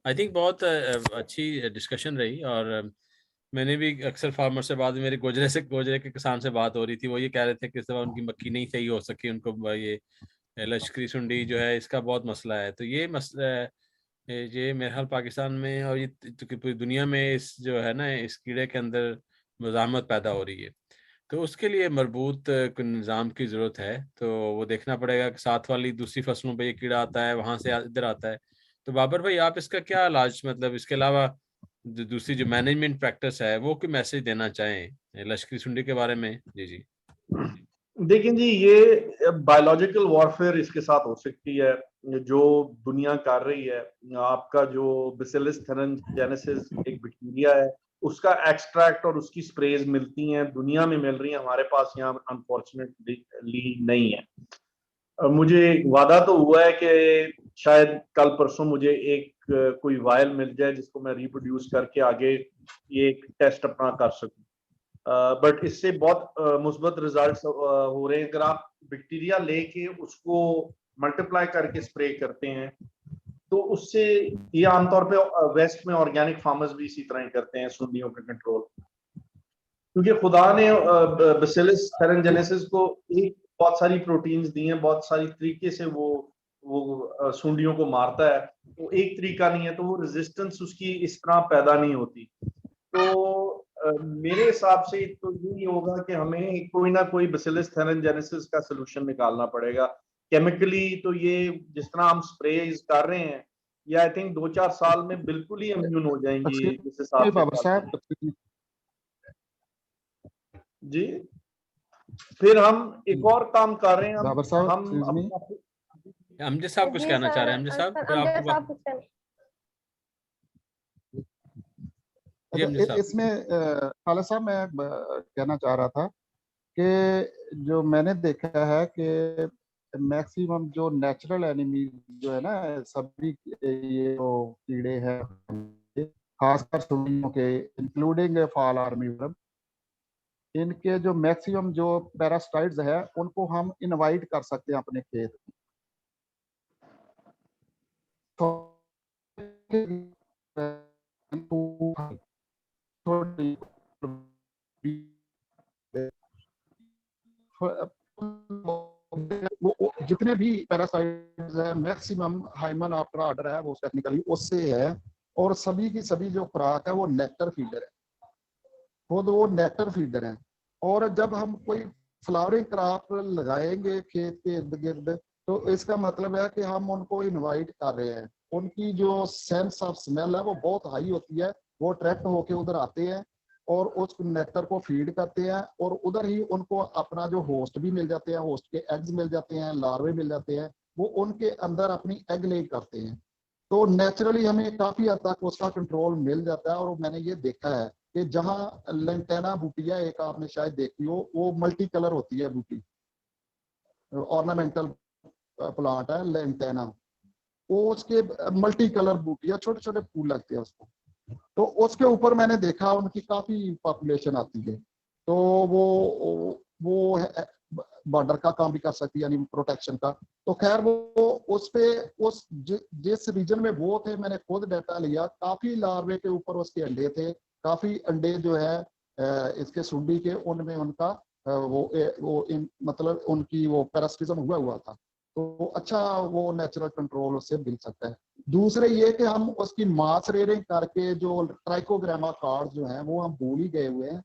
आई थिंक बहुत अच्छी डिस्कशन रही, और मैंने भी अक्सर फार्मर से बात, मेरे गोजरे के किसान से बात हो रही थी, वो ये कह रहे थे कि इस दफा उनकी मक्की नहीं सही हो सकी, उनको ये लश्करी सुंडी जो है इसका बहुत मसला है। तो ये मसला है, ये मेरे ख्याल पाकिस्तान में और ये तो पूरी दुनिया में इस जो है ना इस कीड़े के अंदर मज़ाहमत पैदा हो रही है, तो उसके लिए मरबूत निज़ाम की ज़रूरत है। तो वो देखना पड़ेगा कि साथ वाली दूसरी फसलों पे ये कीड़ा आता है, वहाँ से इधर आता है। तो बाबर भाई, आप इसका क्या इलाज, मतलब इसके अलावा दूसरी जो मैनेजमेंट प्रैक्टिस है वो कोई मैसेज देना चाहें लश्करी सुंडी के बारे में? जी जी। देखिए जी, ये बायोलॉजिकल वॉरफेयर इसके साथ हो सकती है जो दुनिया कर रही है। आपका जो बैसिलस थेरेंजेनेसिस एक बैक्टीरिया है, उसका एक्सट्रैक्ट और उसकी स्प्रेज मिलती हैं, दुनिया में मिल रही हैं, हमारे पास यहाँ अनफॉर्चुनेटली नहीं है। मुझे वादा तो हुआ है कि शायद कल परसों मुझे एक कोई वायल मिल जाए जिसको मैं रिप्रोड्यूस करके आगे ये एक टेस्ट अपना कर सकूं। बट इससे बहुत मुस्बत रिजल्ट्स हो रहे हैं। अगर आप बैक्टीरिया लेके उसको मल्टीप्लाई करके स्प्रे करते हैं तो उससे, ये आमतौर पे वेस्ट में ऑर्गेनिक फार्मर्स भी इसी तरह ही करते हैं सुंडियों का कंट्रोल, क्योंकि खुदा ने बैसिलस थेरेंजेनेसिस को एक बहुत सारी प्रोटीन्स दी हैं, बहुत सारी तरीके से वो सुंडियों को मारता है। वो एक तरीका नहीं है, तो वो रेजिस्टेंस उसकी इस तरह पैदा नहीं होती। तो मेरे हिसाब से तो यही होगा कि हमें कोई ना कोई बैसिलस थेरेनजेनेसिस का सोल्यूशन निकालना पड़ेगा केमिकली। तो ये जिस तरह हम स्प्रे कर रहे हैं, ये आई थिंक 2-4 साल में बिल्कुल ही इम्यून हो जाएंगी जिस हिसाब से बाबर चल रही साहब, है। जी, फिर हम एक और काम कर रहे हैं, बाबर साहब, हम excuse me। अपना अमजद साहब कुछ जी कहना चाह सर, रहे हैं। अमजद साहब, सर फिर अमजद आपके साहब बाद। कुछ कहना। जी अच्छा, अमजद साहब। इसमें खालिद साहब मैं कहना चाह रहा था कि जो मैंने देखा है कि मैक्सिमम जो नेचुरल एनिमी जो है ना, सभी ये जो कीड़े हैं, खासकर सुंडियों के, इंक्लूडिंग फॉल आर्मीवर्म, इनके जो मैक्सिमम जो पैरासाइट्स है उनको हम इनवाइट कर सकते हैं अपने खेत में। वो जितने भी पैरासाइट्स है, मैक्सिमम हाइमन आफ्टर ऑर्डर है वो टेक्निकली उससे है, और सभी की सभी जो खुराक है वो नेक्टर फीडर है, खुद वो नेक्टर फीडर है। और जब हम कोई फ्लावरिंग क्रॉप लगाएंगे खेत के इर्द गिर्द, तो इसका मतलब है कि हम उनको इनवाइट कर रहे हैं। उनकी जो सेंस ऑफ स्मेल है वो बहुत हाई होती है, वो अट्रैक्ट होके उधर आते हैं और उस नेक्टर को फीड करते हैं, और उधर ही उनको अपना जो होस्ट भी मिल जाते हैं, होस्ट के एग्स मिल जाते हैं, लार्वे मिल जाते हैं, वो उनके अंदर अपनी एग ले करते हैं। तो नेचुरली हमें काफी हद तक उसका कंट्रोल मिल जाता है। और मैंने ये देखा है कि जहाँ लेंटेना बूटिया एक आपने शायद देखी हो, वो मल्टी कलर होती है बूटी, ऑर्नामेंटल प्लांट है लेंटेना, वो उसके मल्टी कलर बूटिया, छोटे छोटे फूल लगते हैं उसको। तो उसके ऊपर मैंने देखा उनकी काफी पॉपुलेशन आती है। तो वो बॉर्डर का काम भी कर सकती है, यानी प्रोटेक्शन का। तो खैर वो उस पे जिस रीजन में वो थे, मैंने खुद डाटा लिया, काफी लार्वे के ऊपर उसके अंडे थे, काफी अंडे जो है इसके सुंडी के, उनमें उनका मतलब उनकी वो पैरासिटिज्म हुआ था। तो अच्छा वो नेचुरल कंट्रोल उससे मिल सकता है। दूसरे ये कि हम उसकी मास रेयरिंग करके जो ट्राइकोग्रामा कार्ड जो हैं वो हम भूल ही गए हुए हैं।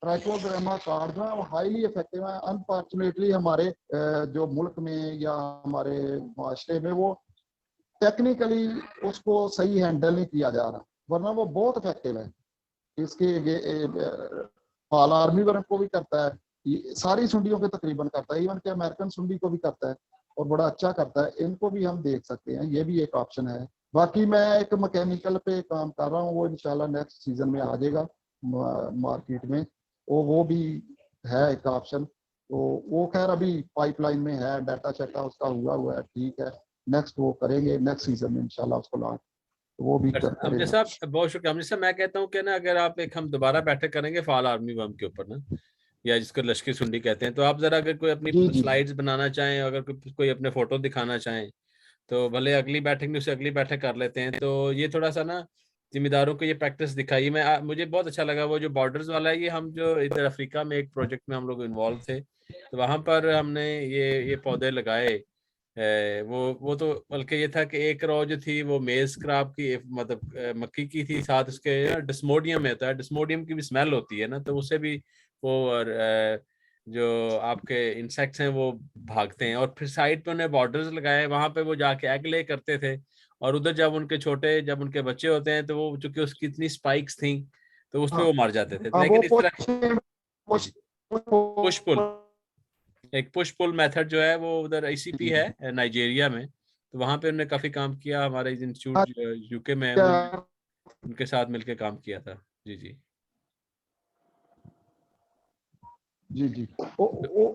ट्राइकोग्रामा कार्ड जो है वो हाईली इफेक्टिव है। अनफॉर्चुनेटली हमारे जो मुल्क में या हमारे माशरे में वो टेक्निकली उसको सही हैंडल नहीं किया जा रहा, वरना वो बहुत इफेक्टिव है। इसके फॉल आर्मीवर्म को भी करता है, सारी सुंडियों को तकरीबन करता है, इवन के अमेरिकन सुंडी को भी करता है और बड़ा अच्छा करता है। इनको भी हम देख सकते हैं, ये भी एक ऑप्शन है। बाकी मैं एक मैकेनिकल पे काम कर रहा हूँ, वो इंशाल्लाह नेक्स्ट सीजन में आ जाएगा मार्केट में, वो भी है एक ऑप्शन। तो वो खैर अभी पाइपलाइन में है, डाटा चेटा उसका हुआ है, ठीक है। नेक्स्ट वो करेंगे नेक्स्ट सीजन में इंशाल्लाह उसको लॉन्च, तो वो भी अमजद साहब बहुत शुक्रिया। अमजद साहब, मैं कहता हूँ कि ना, अगर आप हम दोबारा बैठक करेंगे फॉल आर्मी वर्म के ऊपर ना, या जिसको लश्करी सुंडी कहते हैं, तो आप जरा अगर कोई अपनी स्लाइड्स बनाना चाहें, अगर कोई अपने फोटो दिखाना चाहें, तो भले अगली बैठक में उसे अगली बैठक कर लेते हैं। तो ये थोड़ा सा ना जिम्मेदारों को ये प्रैक्टिस दिखाई। मुझे बहुत अच्छा लगा वो जो बॉर्डर्स वाला है, ये हम जो इधर अफ्रीका में एक प्रोजेक्ट में हम लोग इन्वॉल्व थे, तो वहां पर हमने ये पौधे लगाए। वो तो बल्कि ये था कि एक रो जो थी वो मेज क्रॉप की, मतलब मक्की की थी, साथ उसके डिस्मोडियम में होता है, डिस्मोडियम की भी स्मेल होती है ना, तो उससे भी वो जो आपके इंसेक्ट्स हैं वो भागते हैं। और फिर साइड पे उन्हें बॉर्डर्स लगाए, वहां पे वो जाके एग ले करते थे, और उधर जब उनके बच्चे होते हैं, तो वो चूंकि उसकी इतनी स्पाइक्स थी, तो उस पे वो मर जाते थे। लेकिन इस तरह पुश पुल, एक पुश पुल मेथड जो है वो उधर ICP है नाइजीरिया में, तो वहां पे उन्होंने काफी काम किया। हमारे इंस्टीट्यूट UK में उनके साथ मिलकर काम किया था। जी जी जी जी।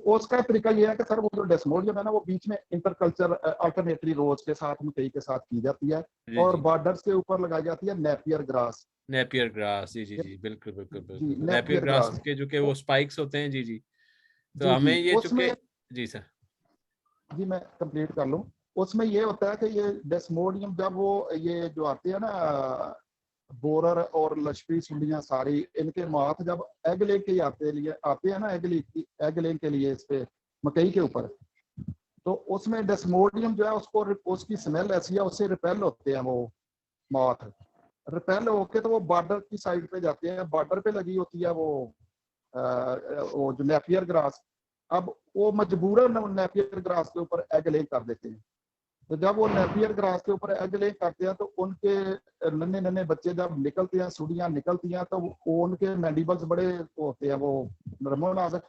उसका तरीका ये है कि सर वो जो डेस्मोडियम है ना, वो बीच में इंटरकल्चर अल्टरनेटरी रोज के साथ मकई के साथ की जाती है, और बॉर्डर्स के ऊपर लगाई जाती है नेपियर ग्रास। नेपियर ग्रास, जी जी जी, बिल्कुल बिल्कुल बिल्कुल। नेपियर नेपियर ग्रास ग्रास के जो कि वो स्पाइक्स होते हैं। जी जी। तो जी हमें जी। ये चुके। उसमें जी सर। जी मैं कंप्लीट कर लूँ। उसमें ये होता है कि ये डेस्मोडियम जब वो ये जो आते हैं ना, बोरर और लश्करी सुंडियां सारी, इनके माथ जब एग ले के आते हैं ना, एग ले के लिए इस पे मकई के ऊपर, तो उसमें डेस्मोडियम जो है उसको उसकी स्मेल ऐसी है, उससे रिपेल होते हैं वो माथ। रिपेल होके तो वो बॉर्डर की साइड पे जाते हैं, बॉर्डर पे लगी होती है वो जो नेपियर ग्रास। अब वो मजबूरन नेपियर ग्रास के ऊपर एग ले कर देते हैं। तो जब वो नेपियर ग्रास के ऊपर एग ले करते हैं तो उनके नन्हे नन्हे बच्चे जब निकलते हैं, सुड़ियां निकलती हैं, तो वो उनके मैंडिबल्स बड़े होते हैं, वो नरमो नाजुक।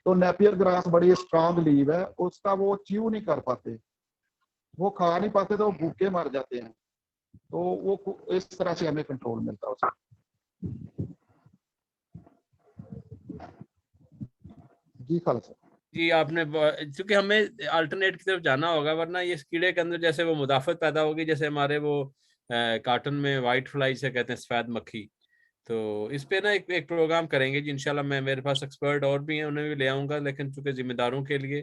तो नेपियर ग्रास बड़ी स्ट्रांग लीव है, उसका वो च्यू नहीं कर पाते, वो खा नहीं पाते, तो वो भूखे मर जाते हैं। तो वो इस तरह से हमें कंट्रोल मिलता है उसमें। जी खालसा जी, आपने क्योंकि हमें अल्टरनेट की तरफ जाना होगा, वरना ये इस कीड़े के अंदर जैसे वो मुदाफत पैदा होगी, जैसे हमारे वो कार्टन में वाइट फ्लाई से कहते हैं, सफेद मक्खी। तो इस पे ना एक प्रोग्राम करेंगे जी इंशाल्लाह। मैं, मेरे पास एक्सपर्ट और भी हैं, उन्हें भी ले आऊंगा, लेकिन चूंकि जिम्मेदारों के लिए,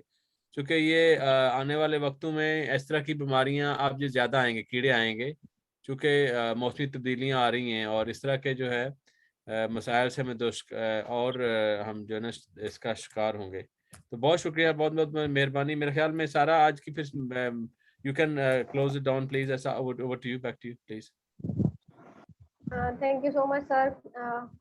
चूंकि ये आने वाले वक्तों में इस तरह की बीमारियां आप जो ज्यादा आएंगे, कीड़े आएंगे, चूंकि मौसमी तब्दीलियां आ रही हैं, और इस तरह के जो है मसाइल से हमें और हम जो है ना इसका शिकार होंगे। तो बहुत शुक्रिया, बहुत बहुत मेहरबानी। मेरे ख्याल में सारा आज की फिर you can close it down please. ऐसा over to you, back to you please. Thank you so much sir.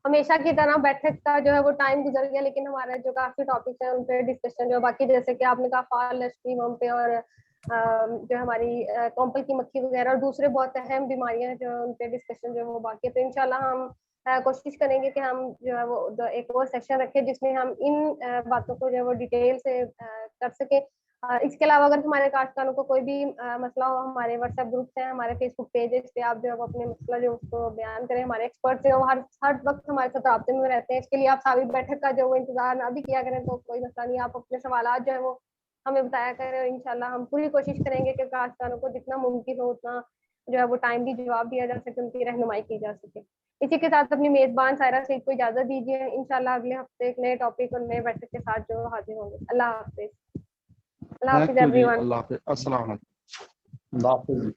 हमेशा की तरह बैठक का जो है वो टाइम गुजर गया, लेकिन हमारा जो काफी टॉपिक्स हैं उन पे डिस्कशन जो बाकी, जैसे कि आपने कहा फाल स्ट्रीम पे, और जो हमारी कॉम्पल की मक्खी वगैरह और दूसरे बहुत अहम बीमारियां जो उन पे डिस्कशन जो है वो बाकी है। तो इंशाल्लाह हम कोशिश करेंगे कि हम जो है वो एक और सेक्शन रखें जिसमें हम इन बातों को जो है वो डिटेल से कर सके। इसके अलावा अगर हमारे काश्तकारों को कोई भी मसला हो, हमारे व्हाट्सएप ग्रुप्स हैं, हमारे फेसबुक पेज है, इस पे आप जो है वो अपने मसला जो उसको बयान करें। हमारे एक्सपर्ट्स हैं वो हर वक्त हमारे साथ राब्ते में रहते हैं। इसके लिए आप साबित बैठक का जो वो इंतजार ना भी किया करें तो कोई मसला नहीं, आप अपने सवाल जो है वो हमें बताया करें। इंशाल्लाह हम पूरी कोशिश करेंगे कि काश्तकारों को जितना मुमकिन हो उतना जो है वो टाइमली जवाब दिया जा सके, उनकी रहनुमाई की जा सके। इसी के साथ अपनी मेजबान सायरा सईद को इजाजत दीजिए। इंशाल्लाह अगले हफ्ते एक नए टॉपिक और नए बैठक के साथ जो हाजिर होंगे। अल्लाह हाफिज। अल्लाह हाफिज थैंक यू जी, एवरीवन। अल्लाह हाफिज, अस्सलाम वालेकुम। अल्लाह हाफिज।